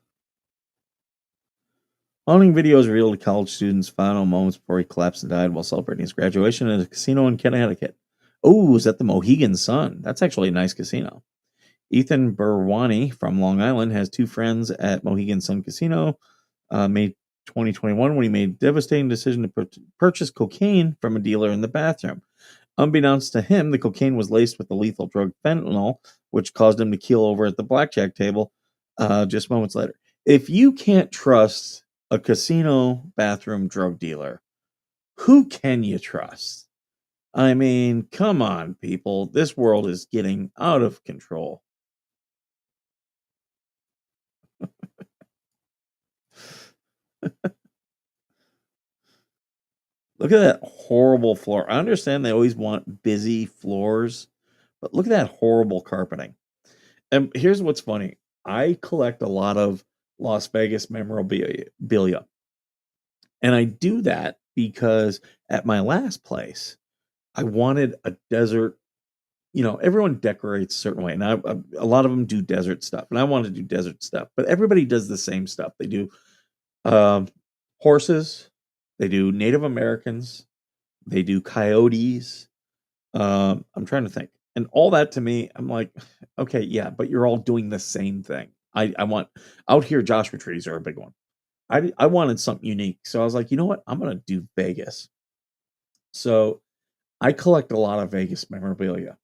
Haunting videos revealed college student's final moments before he collapsed and died while celebrating his graduation at a casino in Connecticut. Oh, is that the Mohegan Sun? That's actually a nice casino. Ethan Burwani from Long Island has two friends at Mohegan Sun Casino. May 2021 when he made a devastating decision to purchase cocaine from a dealer in the bathroom. Unbeknownst to him, the cocaine was laced with the lethal drug fentanyl, which caused him to keel over at the blackjack table just moments later. If you can't trust a casino bathroom drug dealer, who can you trust? I mean, come on, people. This world is getting out of control. Look at that horrible floor. I understand they always want busy floors, but look at that horrible carpeting. And here's what's funny. I collect a lot of Las Vegas memorabilia. And I do that because at my last place, I wanted a desert. Everyone decorates a certain way, and a lot of them do desert stuff, and I wanted to do desert stuff, but everybody does the same stuff. They do horses, they do Native Americans, they do coyotes. I'm trying to think, and all that to me, I'm like, okay, yeah, but you're all doing the same thing. I want out here. Joshua trees are a big one. I wanted something unique, so I was like, you know what? I'm gonna do Vegas. So I collect a lot of Vegas memorabilia.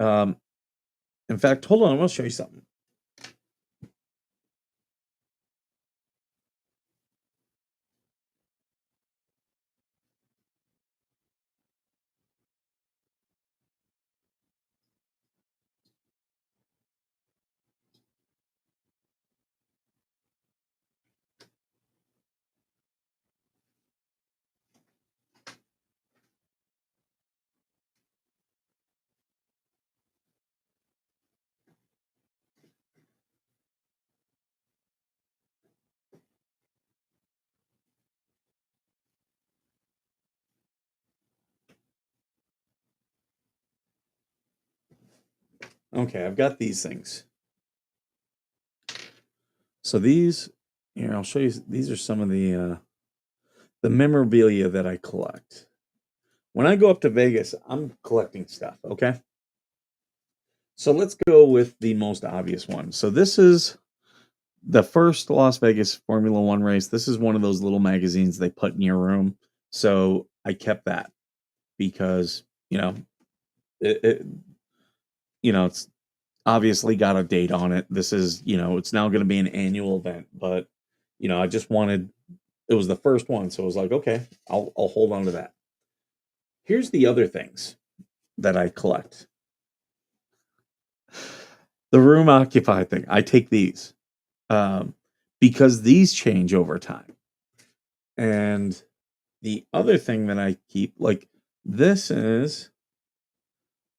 Um, in fact, hold on, I want to show you something. Okay, I've got these things. So these, here, I'll show you. These are some of the memorabilia that I collect. When I go up to Vegas, I'm collecting stuff. Okay. So let's go with the most obvious one. So this is the first Las Vegas Formula One race. This is one of those little magazines they put in your room. So I kept that because it it's obviously got a date on it. This is, it's now going to be an annual event, but I just wanted, it was the first one. So I was like, okay, I'll hold on to that. Here's the other things that I collect. The room occupied thing. I take these because these change over time. And the other thing that I keep, like, this is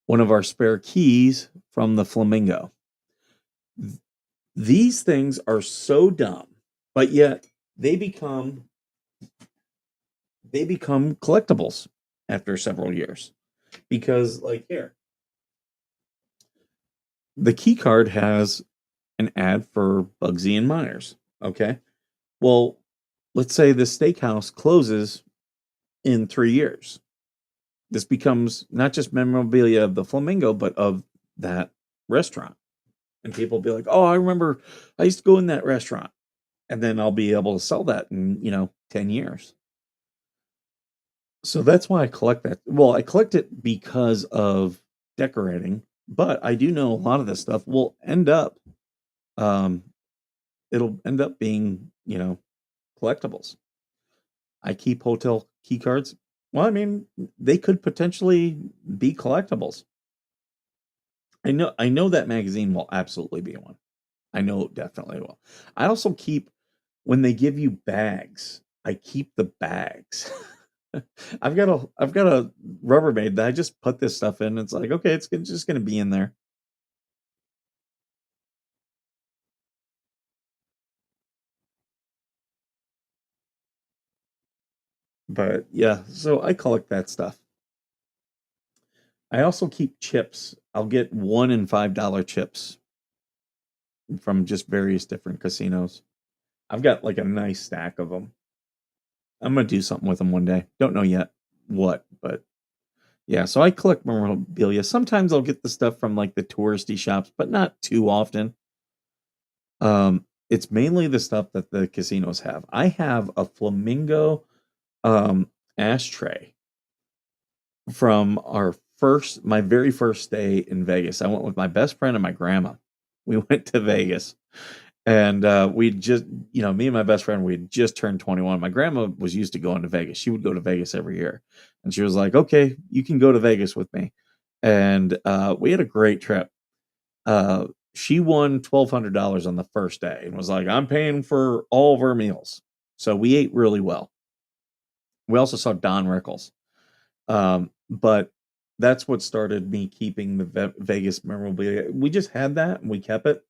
one of our spare keys from the Flamingo. These things are so dumb, but yet they become collectibles after several years. Because, like, here, the key card has an ad for Bugsy and Myers. Okay. Well, let's say the steakhouse closes in 3 years. This becomes not just memorabilia of the Flamingo, but of that restaurant. And people will be like, "Oh, I remember I used to go in that restaurant." And then I'll be able to sell that in, 10 years. So that's why I collect that. Well, I collect it because of decorating, but I do know a lot of this stuff will end up, um, it'll end up being, collectibles. I keep hotel key cards. Well, I mean, they could potentially be collectibles. I know that magazine will absolutely be one. I know it definitely will. I also keep when they give you bags, I keep the bags. I've got a Rubbermaid that I just put this stuff in. It's like, okay, just gonna be in there. But yeah, so I collect that stuff. I also keep chips. I'll get $1 and $5 chips from just various different casinos. I've got like a nice stack of them. I'm gonna do something with them one day. Don't know yet what, but yeah. So I collect memorabilia. Sometimes I'll get the stuff from like the touristy shops, but not too often. It's mainly the stuff that the casinos have. I have a flamingo ashtray from my very first stay in Vegas. I went with my best friend and my grandma. We went to Vegas and we just, me and my best friend, we had just turned 21. My grandma was used to going to Vegas. She would go to Vegas every year. And she was like, okay, you can go to Vegas with me. And we had a great trip. Uh, she won $1,200 on the first day and was like, I'm paying for all of our meals. So we ate really well. We also saw Don Rickles. But that's what started me keeping the Vegas memorabilia. We just had that and we kept it.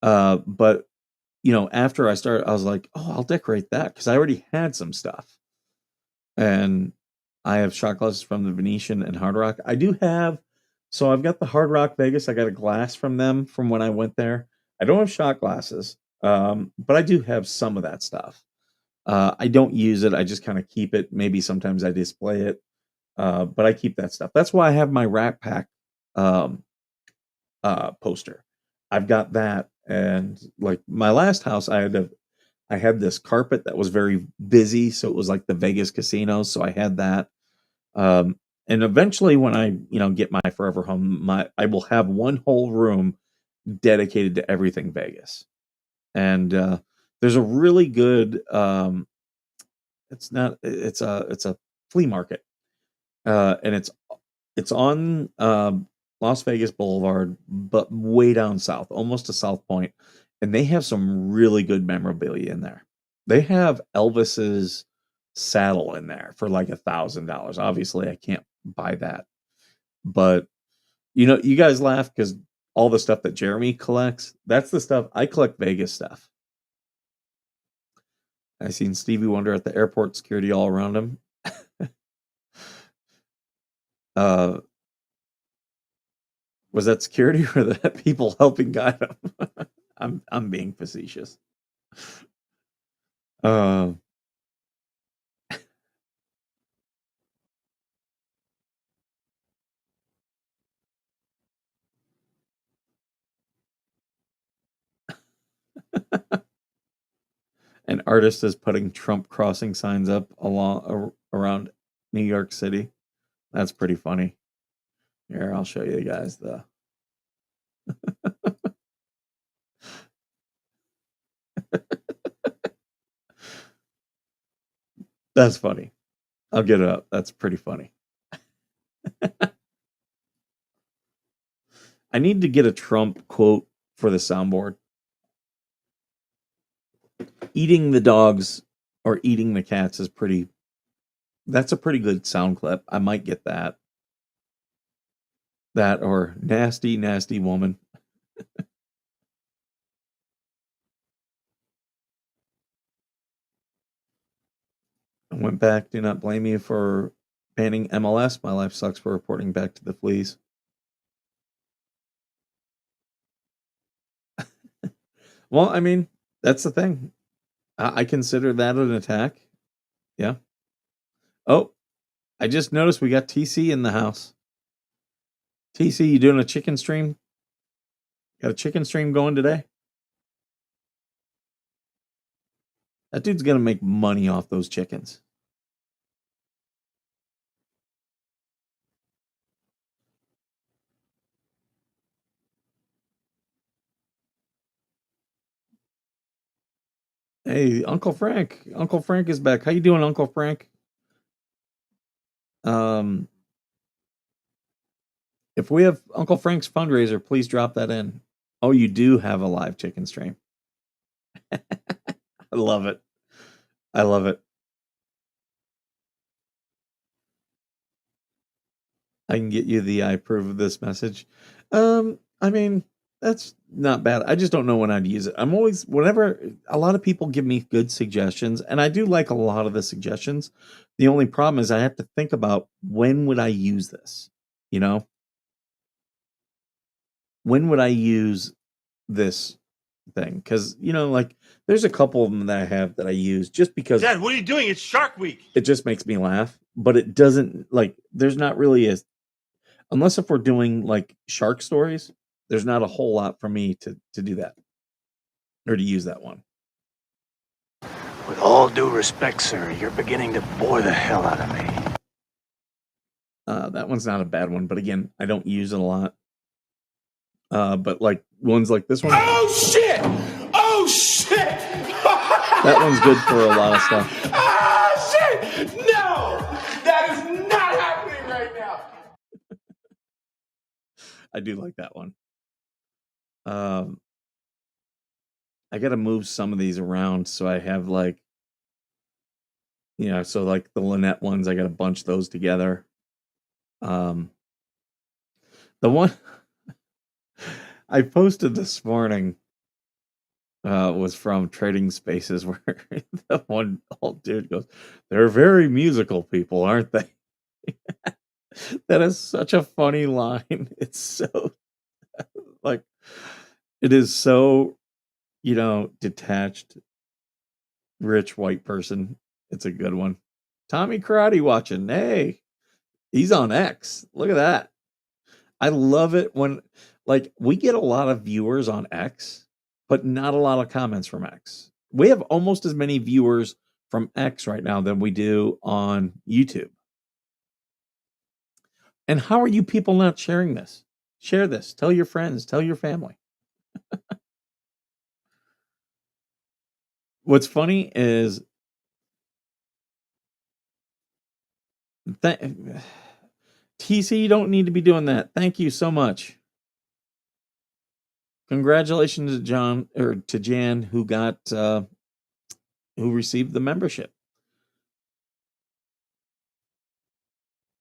But after I started, I was like, oh, I'll decorate that because I already had some stuff. And I have shot glasses from the Venetian and Hard Rock. So I've got the Hard Rock Vegas. I got a glass from them from when I went there. I don't have shot glasses, but I do have some of that stuff. I don't use it. I just kind of keep it. Maybe sometimes I display it, but I keep that stuff. That's why I have my Rat Pack um, poster. I've got that, and like my last house, I had this carpet that was very busy, so it was like the Vegas casinos. So I had that. Um, and eventually, when I get my forever home, I will have one whole room dedicated to everything Vegas. And there's a really good. It's not. It's a flea market, and it's on Las Vegas Boulevard, but way down south, almost to South Point, and they have some really good memorabilia in there. They have Elvis's saddle in there for like $1,000. Obviously, I can't buy that, but you guys laugh because all the stuff that Jeremy collects, that's the stuff I collect. Vegas stuff. I seen Stevie Wonder at the airport, security all around him. Uh, was that security or that people helping guide him? I'm being facetious. Uh, an artist is putting Trump crossing signs up around New York City. That's pretty funny. Here, I'll show you guys the. That's funny. I'll get it up. That's pretty funny. I need to get a Trump quote for the soundboard. Eating the dogs or eating the cats is pretty. That's a pretty good sound clip. I might get that. That or nasty, nasty woman. I went back. Do not blame me for banning MLS. My life sucks for reporting back to the fleas. Well, I mean, that's the thing. I consider that an attack. Yeah. Oh, I just noticed we got TC in the house. TC, you doing a chicken stream? Got a chicken stream going today? That dude's gonna make money off those chickens. Hey, Uncle Frank. Uncle Frank is back. How you doing, Uncle Frank? Um, if we have Uncle Frank's fundraiser, please drop that in. Oh, you do have a live chicken stream. I love it. I love it. I can get you the I approve of this message. I mean, that's not bad. I just don't know when I'd use it. I'm always, whenever a lot of people give me good suggestions, and I do like a lot of the suggestions. The only problem is I have to think about when would I use this? You know, when would I use this thing? Because, like there's a couple of them that I have that I use just because Dad, what are you doing? It's Shark Week. it just makes me laugh, but it doesn't there's not really unless if we're doing like shark stories, there's not a whole lot for me to do that or to use that one. With all due respect, sir, you're beginning to bore the hell out of me. That one's not a bad one, but again, I don't use it a lot. But like ones like this one. Oh shit! Oh shit! That one's good for a lot of stuff. Oh shit! No! That is not happening right now! I do like that one. I gotta move some of these around so I have so like the Lynette ones, I gotta bunch those together. The one I posted this morning was from Trading Spaces, where the one old dude goes, "They're very musical people, aren't they?" That is such a funny line. It's so like it is so detached, rich white person. It's a good one. Tommy Karate watching. Hey, he's on X. Look at that. I love it when we get a lot of viewers on X, but not a lot of comments from X. We have almost as many viewers from X right now than we do on YouTube. And how are you people not sharing this? Share this. Tell your friends. Tell your family. What's funny is TC, you don't need to be doing that. Thank you so much. Congratulations to John or to Jan who got who received the membership.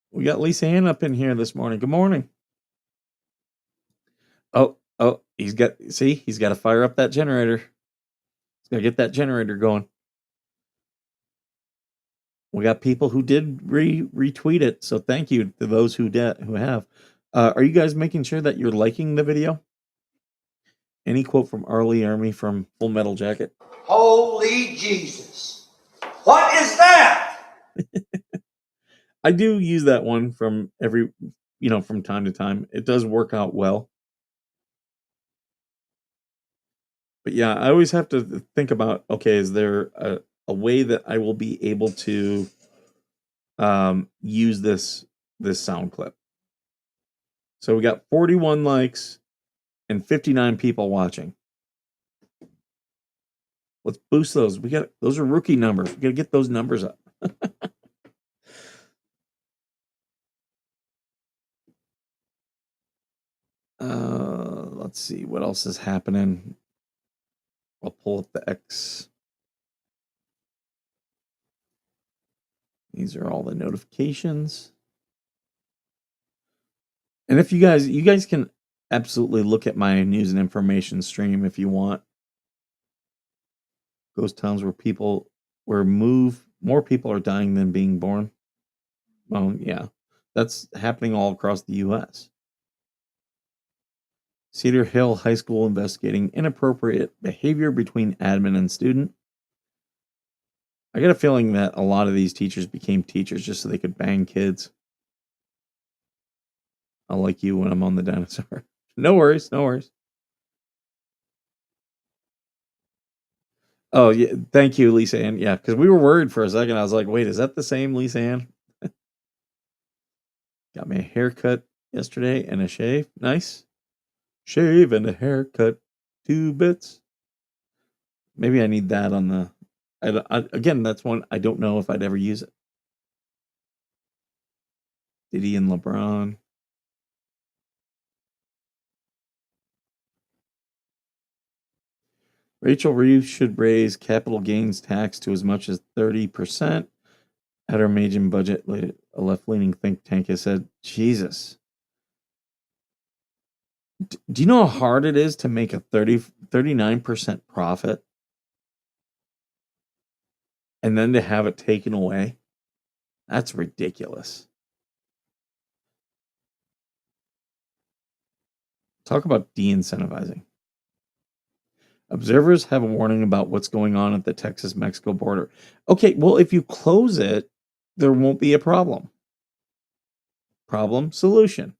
We got Lisa Ann up in here this morning. Good morning. Oh, he's got to fire up that generator. He's got to get that generator going. We got people who did retweet it, so thank you to those who have. Are you guys making sure that you're liking the video? Any quote from R. Lee Ermey from Full Metal Jacket? Holy Jesus! What is that? I do use that one from from time to time. It does work out well. But yeah, I always have to think about, okay, is there a way that I will be able to use this sound clip? So we got 41 likes and 59 people watching. Let's boost those. Those are rookie numbers. We got to get those numbers up. Let's see what else is happening. I'll pull up the X. These are all the notifications. And if you guys can absolutely look at my news and information stream if you want. Ghost towns where more people are dying than being born. Well, yeah, that's happening all across the U.S. Cedar Hill High School investigating inappropriate behavior between admin and student. I got a feeling that a lot of these teachers became teachers just so they could bang kids. I'll like you when I'm on the dinosaur. No worries, no worries. Oh, yeah, thank you, Lisa Ann. Yeah, because we were worried for a second. I was like, wait, is that the same Lisa Ann? Got me a haircut yesterday and a shave. Nice. Shave and a haircut. 2 bits. Maybe I need that on the... again, that's one I don't know if I'd ever use it. Diddy and LeBron. Rachel Reeves should raise capital gains tax to as much as 30% at her major budget, a left-leaning think tank has said. Jesus. Do you know how hard it is to make a 39% profit and then to have it taken away? That's ridiculous. Talk about de-incentivizing. Observers have a warning about what's going on at the Texas-Mexico border. Okay, well, if you close it, there won't be a problem. Problem, solution.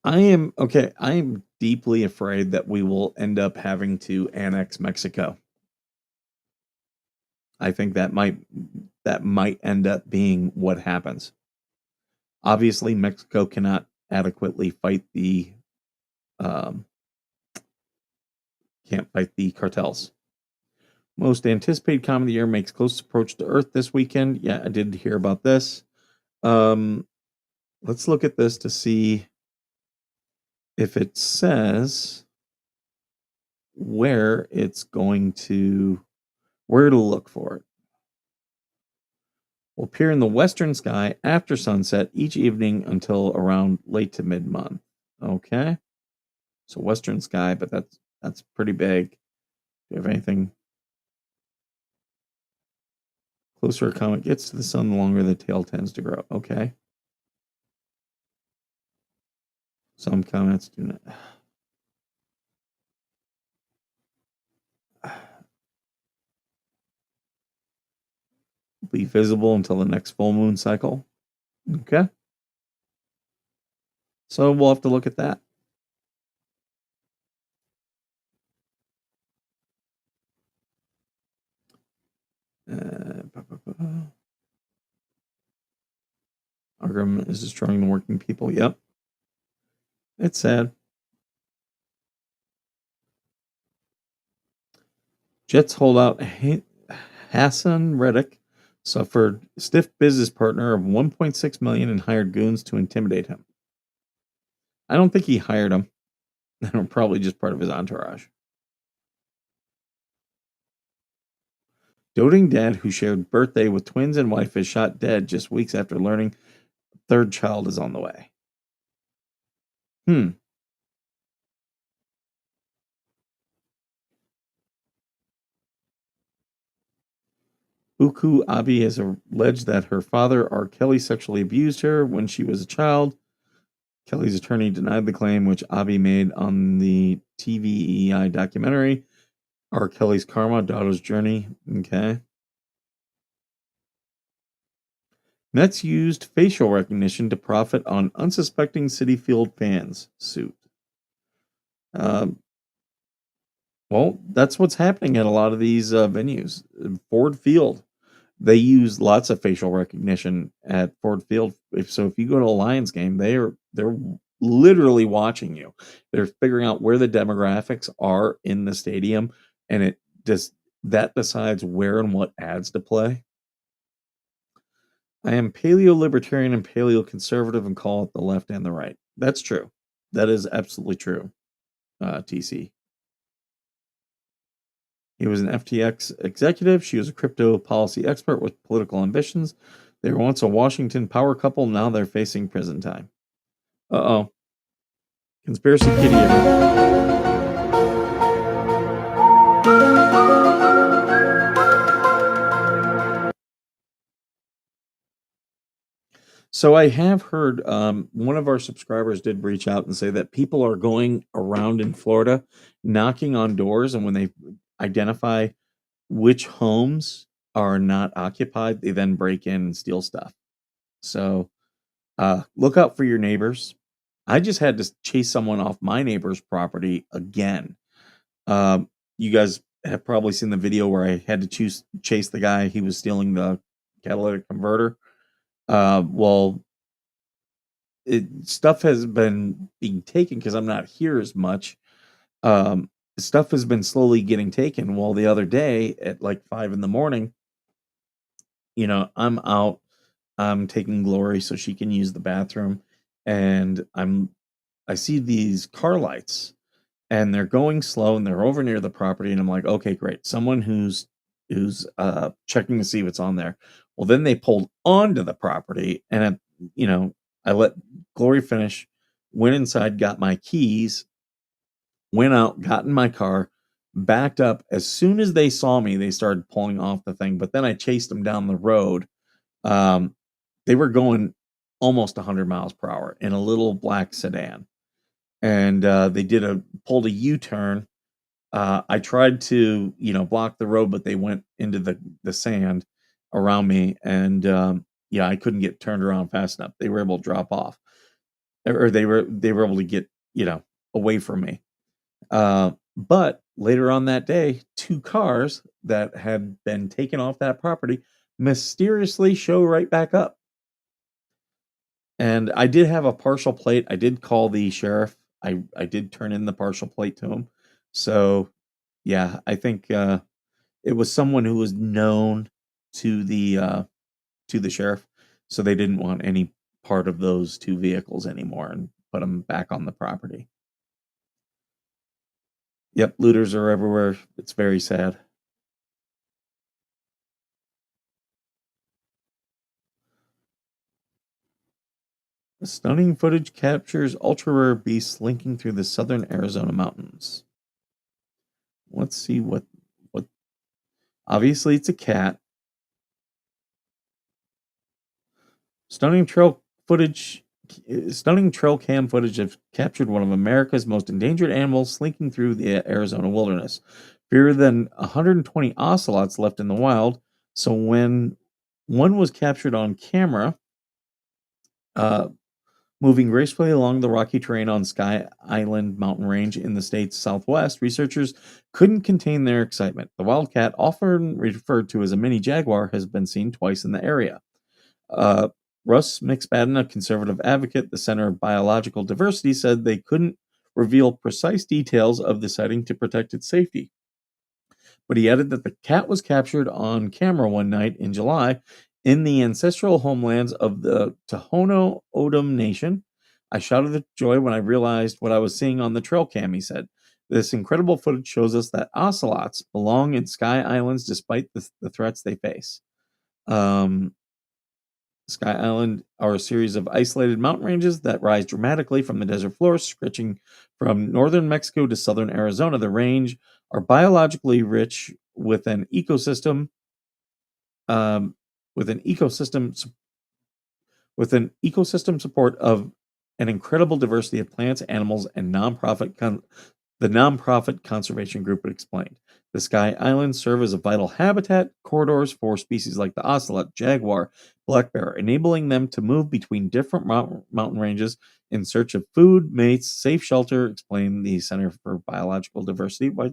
I am deeply afraid that we will end up having to annex Mexico. I think that might end up being what happens. Obviously, Mexico cannot adequately fight the cartels. Most anticipated comet of the year makes close approach to Earth this weekend. Yeah, I did hear about this. Let's look at this to see if it says where to look for it. Will appear in the western sky after sunset each evening until around late to mid-month. Okay. So western sky, but that's pretty big. Do you have anything? Closer a comet gets to the sun, the longer the tail tends to grow. Okay. Some comets do not. Be visible until the next full moon cycle. Okay. So we'll have to look at that. Our government is destroying the working people. Yep. It's sad. Jets holdout Hassan Reddick suffered stiff business partner of $1.6 million and hired goons to intimidate him. I don't think he hired him. They're probably just part of his entourage. Doting dad who shared birthday with twins and wife is shot dead just weeks after learning third child is on the way. Uku Abi has alleged that her father, R. Kelly, sexually abused her when she was a child. Kelly's attorney denied the claim, which Abi made on the TVEI documentary, R. Kelly's Karma, Daughter's Journey. Okay. Mets used facial recognition to profit on unsuspecting Citi Field fans suit. Well, that's what's happening at a lot of these venues. Ford Field, they use lots of facial recognition at Ford Field. If you go to a Lions game, they're literally watching you. They're figuring out where the demographics are in the stadium, and that decides where and what ads to play. I am paleo-libertarian and paleo-conservative and call it the left and the right. That's true. That is absolutely true, TC. He was an FTX executive. She was a crypto policy expert with political ambitions. They were once a Washington power couple. Now they're facing prison time. Uh-oh. Conspiracy kitty. So I have heard one of our subscribers did reach out and say that people are going around in Florida knocking on doors, and when they identify which homes are not occupied, they then break in and steal stuff. So look out for your neighbors. I just had to chase someone off my neighbor's property again. You guys have probably seen the video where I had to chase the guy. He was stealing the catalytic converter. Well, stuff has been being taken because I'm not here as much. Stuff has been slowly getting taken. Well, the other day at like 5 in the morning, I'm out. I'm taking Glory so she can use the bathroom, and I see these car lights, and they're going slow, and they're over near the property, and I'm like, okay, great, someone who's checking to see what's on there. Well, then they pulled onto the property, and I let Glory finish, went inside, got my keys, went out, got in my car, backed up. As soon as they saw me, they started pulling off the thing. But then I chased them down the road. They were going almost 100 miles per hour in a little black sedan, and they pulled a U-turn. I tried to, block the road, but they went into the sand around me, and I couldn't get turned around fast enough. They were able to drop off, or they were able to get away from me. But later on that day, 2 cars that had been taken off that property mysteriously show right back up. And I did have a partial plate. I did call the sheriff. I did turn in the partial plate to him. So, yeah, I think it was someone who was known to the sheriff, so they didn't want any part of those 2 vehicles anymore and put them back on the property. Yep, looters are everywhere. It's very sad. The stunning footage captures ultra-rare beasts slinking through the southern Arizona mountains. Let's see what obviously it's a cat. Stunning trail cam footage have captured one of America's most endangered animals slinking through the Arizona wilderness. Fewer than 120 ocelots left in the wild. So when one was captured on camera, moving gracefully along the rocky terrain on Sky Island mountain range in the state's southwest, researchers couldn't contain their excitement. The wildcat, often referred to as a mini jaguar, has been seen twice in the area. Russ McSpadden, a conservative advocate at the Center of Biological Diversity, said they couldn't reveal precise details of the sighting to protect its safety. But he added that the cat was captured on camera one night in July in the ancestral homelands of the Tohono O'odham Nation. I shouted with joy when I realized what I was seeing on the trail cam, he said. This incredible footage shows us that ocelots belong in Sky Islands despite the threats they face. Sky Island are a series of isolated mountain ranges that rise dramatically from the desert floor, stretching from northern Mexico to southern Arizona. The range are biologically rich with an ecosystem support of an incredible diversity of plants, animals, and the nonprofit conservation group explained. The Sky Islands serve as a vital habitat corridors for species like the ocelot, jaguar, black bear, enabling them to move between different mountain ranges in search of food, mates, safe shelter, explained the Center for Biological Diversity. Why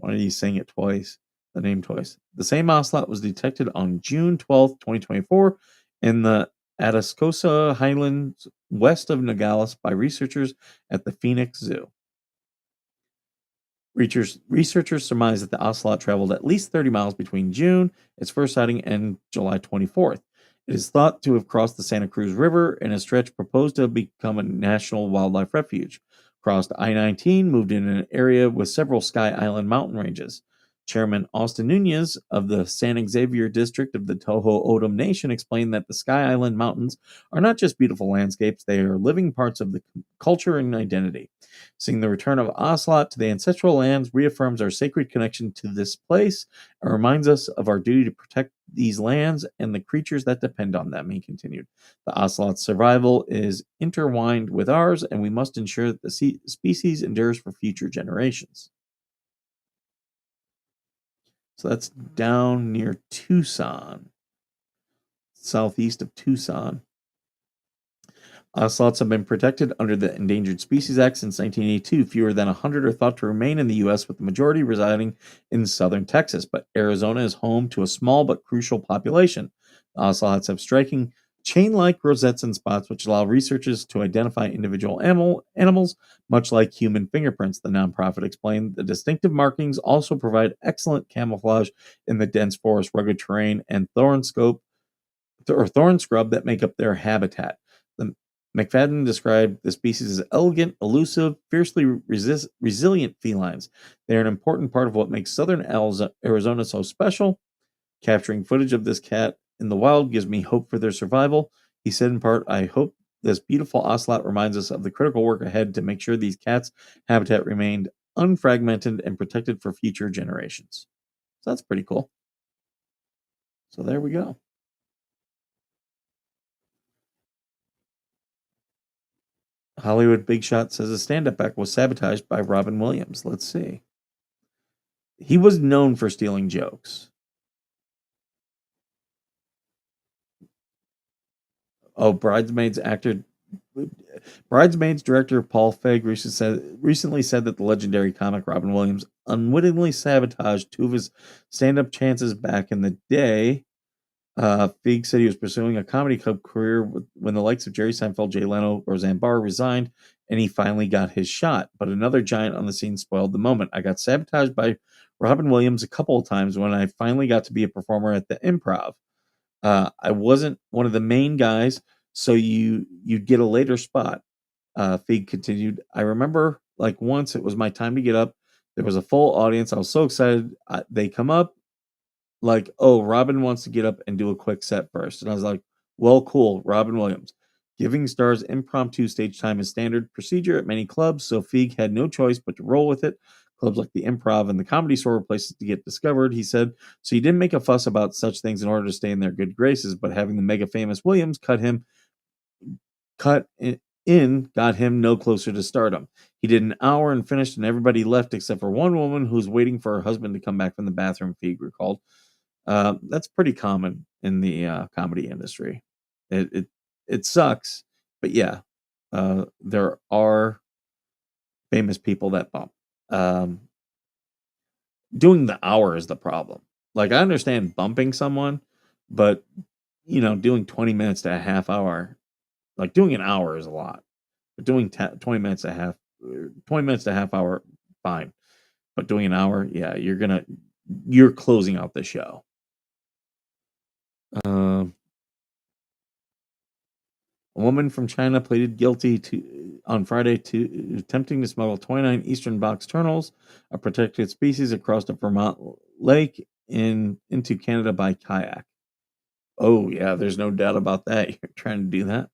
are you saying it twice? The name twice. The same ocelot was detected on June 12th, 2024 in the Atascosa Highlands west of Nogales by researchers at the Phoenix Zoo. Researchers surmise that the ocelot traveled at least 30 miles between June, its first sighting, and July 24th. It is thought to have crossed the Santa Cruz River in a stretch proposed to become a national wildlife refuge. Crossed I-19, moved in an area with several Sky Island mountain ranges. Chairman Austin Nunez of the San Xavier district of the Toho O'odham Nation explained that the Sky Island Mountains are not just beautiful landscapes, they are living parts of the culture and identity. Seeing the return of Ocelot to the ancestral lands reaffirms our sacred connection to this place and reminds us of our duty to protect these lands and the creatures that depend on them, he continued. The ocelot's survival is intertwined with ours, and we must ensure that the species endures for future generations. So that's down near Tucson, southeast of Tucson. Ocelots have been protected under the Endangered Species Act since 1982. Fewer than 100 are thought to remain in the U.S., with the majority residing in southern Texas. But Arizona is home to a small but crucial population. The ocelots have striking chain-like rosettes and spots, which allow researchers to identify individual animals, much like human fingerprints, the nonprofit explained. The distinctive markings also provide excellent camouflage in the dense forest, rugged terrain, and thorn scrub that make up their habitat. The McFadden described the species as elegant, elusive, fiercely resilient felines. They are an important part of what makes southern Arizona so special. Capturing footage of this cat in the wild gives me hope for their survival. He said in part, I hope this beautiful ocelot reminds us of the critical work ahead to make sure these cats' habitat remained unfragmented and protected for future generations. So that's pretty cool. So there we go. Hollywood Big Shot says a stand-up act was sabotaged by Robin Williams. Let's see. He was known for stealing jokes. Oh, Bridesmaids director Paul Feig recently said that the legendary comic Robin Williams unwittingly sabotaged two of his stand-up chances back in the day. Feig said he was pursuing a comedy club career when the likes of Jerry Seinfeld, Jay Leno, Roseanne Barr resigned, and he finally got his shot. But another giant on the scene spoiled the moment. I got sabotaged by Robin Williams a couple of times when I finally got to be a performer at the Improv. I wasn't one of the main guys, so you'd get a later spot. Feig continued. I remember like once it was my time to get up. There was a full audience. I was so excited. They come up like, oh, Robin wants to get up and do a quick set first. And I was like, well, cool, Robin Williams. Giving stars impromptu stage time is standard procedure at many clubs, so Feig had no choice but to roll with it. Clubs like the Improv and the Comedy Store were places to get discovered, he said. So he didn't make a fuss about such things in order to stay in their good graces, but having the mega famous Williams cut in got him no closer to stardom. He did an hour and finished, and everybody left except for one woman who's waiting for her husband to come back from the bathroom, Feig recalled. That's pretty common in the comedy industry. It sucks, but yeah, there are famous people that bump. Doing the hour is the problem. Like, I understand bumping someone, but doing 20 minutes to a half hour, like doing an hour is a lot. But doing 20 minutes to a half hour, fine. But doing an hour, yeah, you're closing out the show. A woman from China pleaded guilty on Friday to attempting to smuggle 29 eastern box turtles, a protected species, across a Vermont lake into Canada by kayak. Oh yeah, there's no doubt about that. You're trying to do that.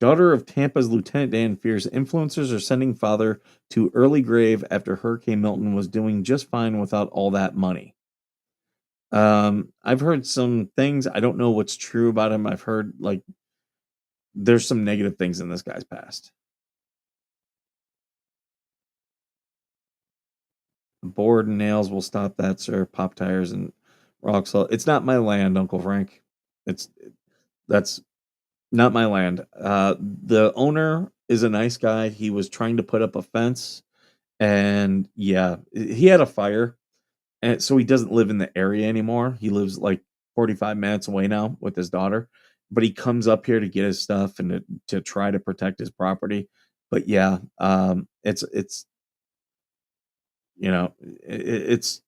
Daughter of Tampa's Lieutenant Dan fears influencers are sending father to early grave after Hurricane Milton was doing just fine without all that money. I've heard some things. I don't know what's true about him. I've heard like there's some negative things in this guy's past. Board and nails will stop that, sir. Pop tires and rock salt. It's not my land, Uncle Frank. That's not my land. The owner is a nice guy. He was trying to put up a fence, and yeah, he had a fire. And so he doesn't live in the area anymore. He lives like 45 minutes away now with his daughter, but he comes up here to get his stuff and to try to protect his property. But yeah, it's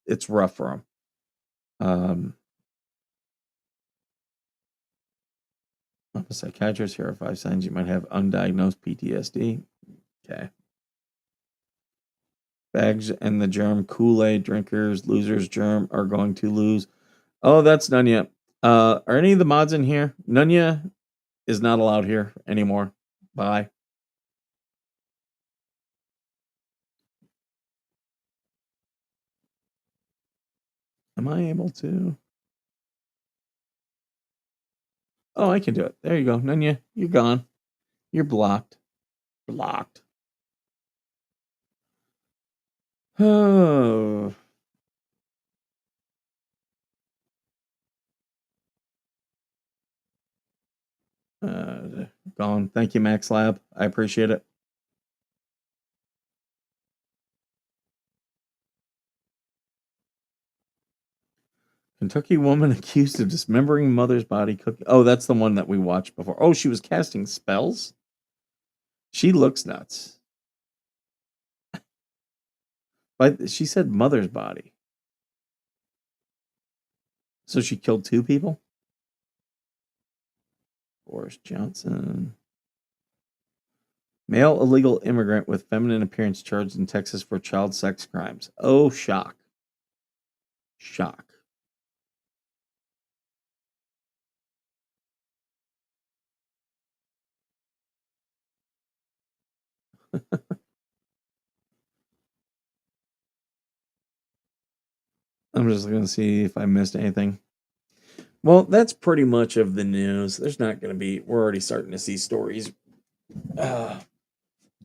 it's rough for him. A psychiatrist, here are 5 signs you might have undiagnosed PTSD. Okay. Bags and the Germ, Kool-Aid drinkers, losers, Germ are going to lose. Oh, that's Nunya. Are any of the mods in here? Nunya is not allowed here anymore. Bye. Am I able to? Oh, I can do it. There you go. Nunya, you're gone. You're blocked. Blocked. Oh. Gone. Thank you, Max Lab. I appreciate it. Kentucky woman accused of dismembering mother's body cooking. Oh, that's the one that we watched before. Oh, she was casting spells? She looks nuts. But she said mother's body. So she killed 2 people? Boris Johnson. Male illegal immigrant with feminine appearance charged in Texas for child sex crimes. Oh, shock. Shock. I'm just going to see if I missed anything. Well, that's pretty much of the news. There's not going to be, we're already starting to see stories. I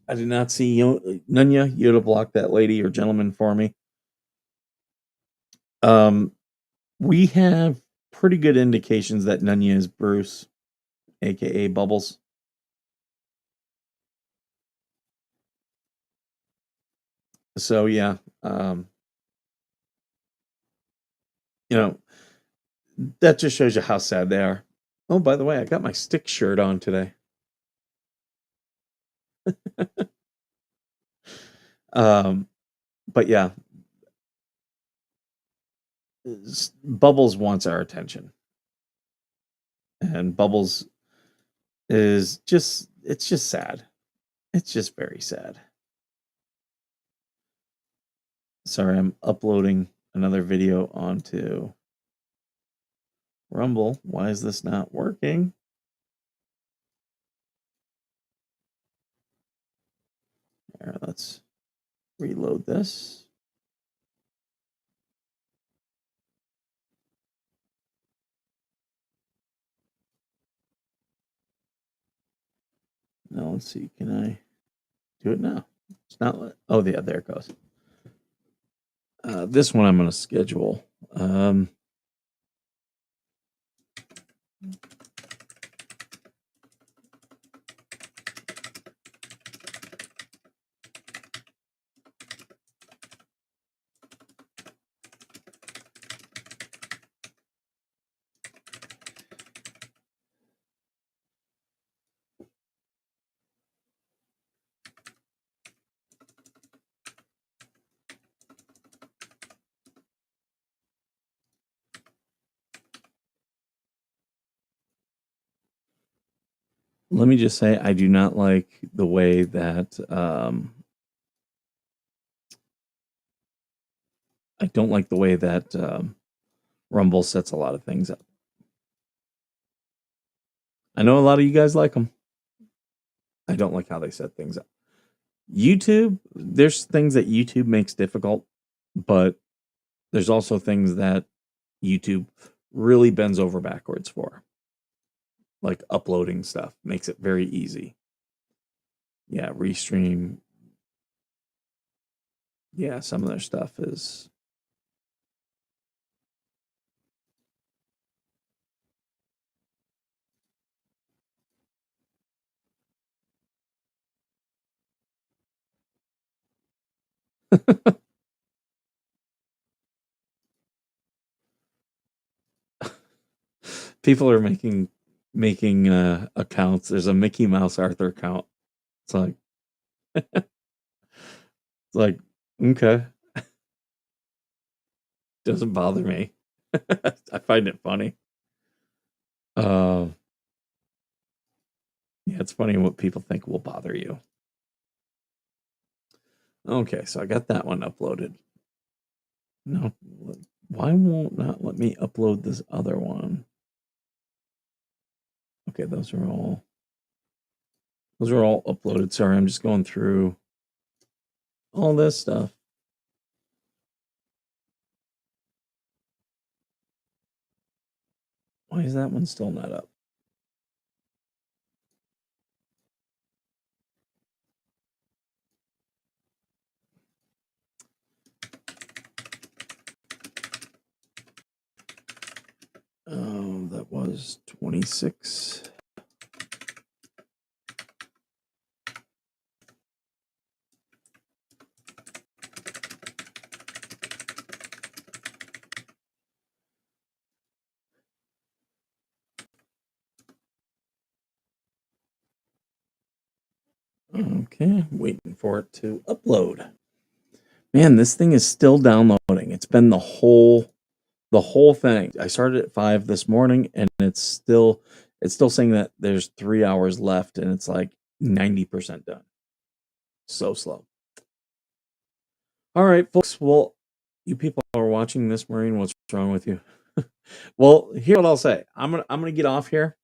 did not see Nunya. You to block that lady or gentleman for me. We have pretty good indications that Nunya is Bruce, aka Bubbles. So yeah, you know, that just shows you how sad they are. Oh, by the way, I got my stick shirt on today. But yeah, Bubbles wants our attention, and Bubbles is just, it's just sad. It's just very sad. Sorry, I'm uploading another video onto Rumble. Why is this not working? Here, let's reload this. Now let's see. Can I do it now? It's not. Oh, yeah, there it goes. This one I'm going to schedule. Let me just say, I do not like the way that I don't like the way that Rumble sets a lot of things up. I know a lot of you guys like them. I don't like how they set things up. YouTube, there's things that YouTube makes difficult, but there's also things that YouTube really bends over backwards for. Like uploading stuff makes it very easy. Yeah, Restream. Yeah, some of their stuff is people are making accounts. There's a Mickey Mouse Arthur account. It's like it's like okay. Doesn't bother me. I find it funny. Yeah, it's funny what people think will bother you. Okay, so I got that one uploaded. No, why won't not let me upload this other one? Okay, those are all uploaded. Sorry, I'm just going through all this stuff. Why is that one still not up? Oh, that was 26. Okay, waiting for it to upload. Man, this thing is still downloading. It's been the whole thing. I started at 5 this morning and it's still saying that there's 3 hours left and it's like 90% done. So slow. All right, folks. Well, you people are watching this, Marine. What's wrong with you? Well, here's what I'll say. I'm gonna get off here.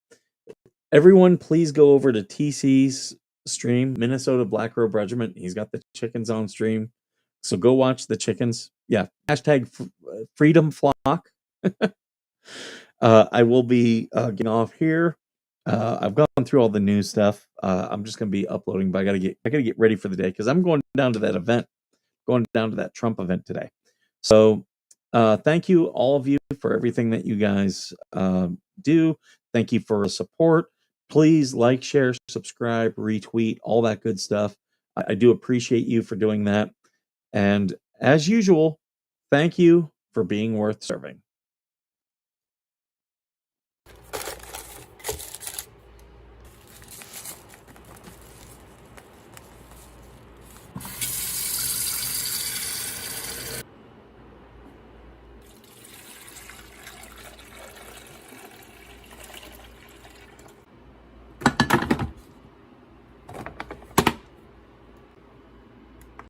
Everyone, please go over to TC's stream, Minnesota Black Robe Regiment. He's got the chickens on stream, so go watch the chickens. Yeah, hashtag Freedom Flock. I will be getting off here. I've gone through all the news stuff. I'm just gonna be uploading, but I gotta get ready for the day because I'm going down to that event, going down to that Trump event today. So thank you, all of you, for everything that you guys do. Thank you for the support. Please like, share, subscribe, retweet, all that good stuff. I do appreciate you for doing that. And as usual, thank you for being worth serving.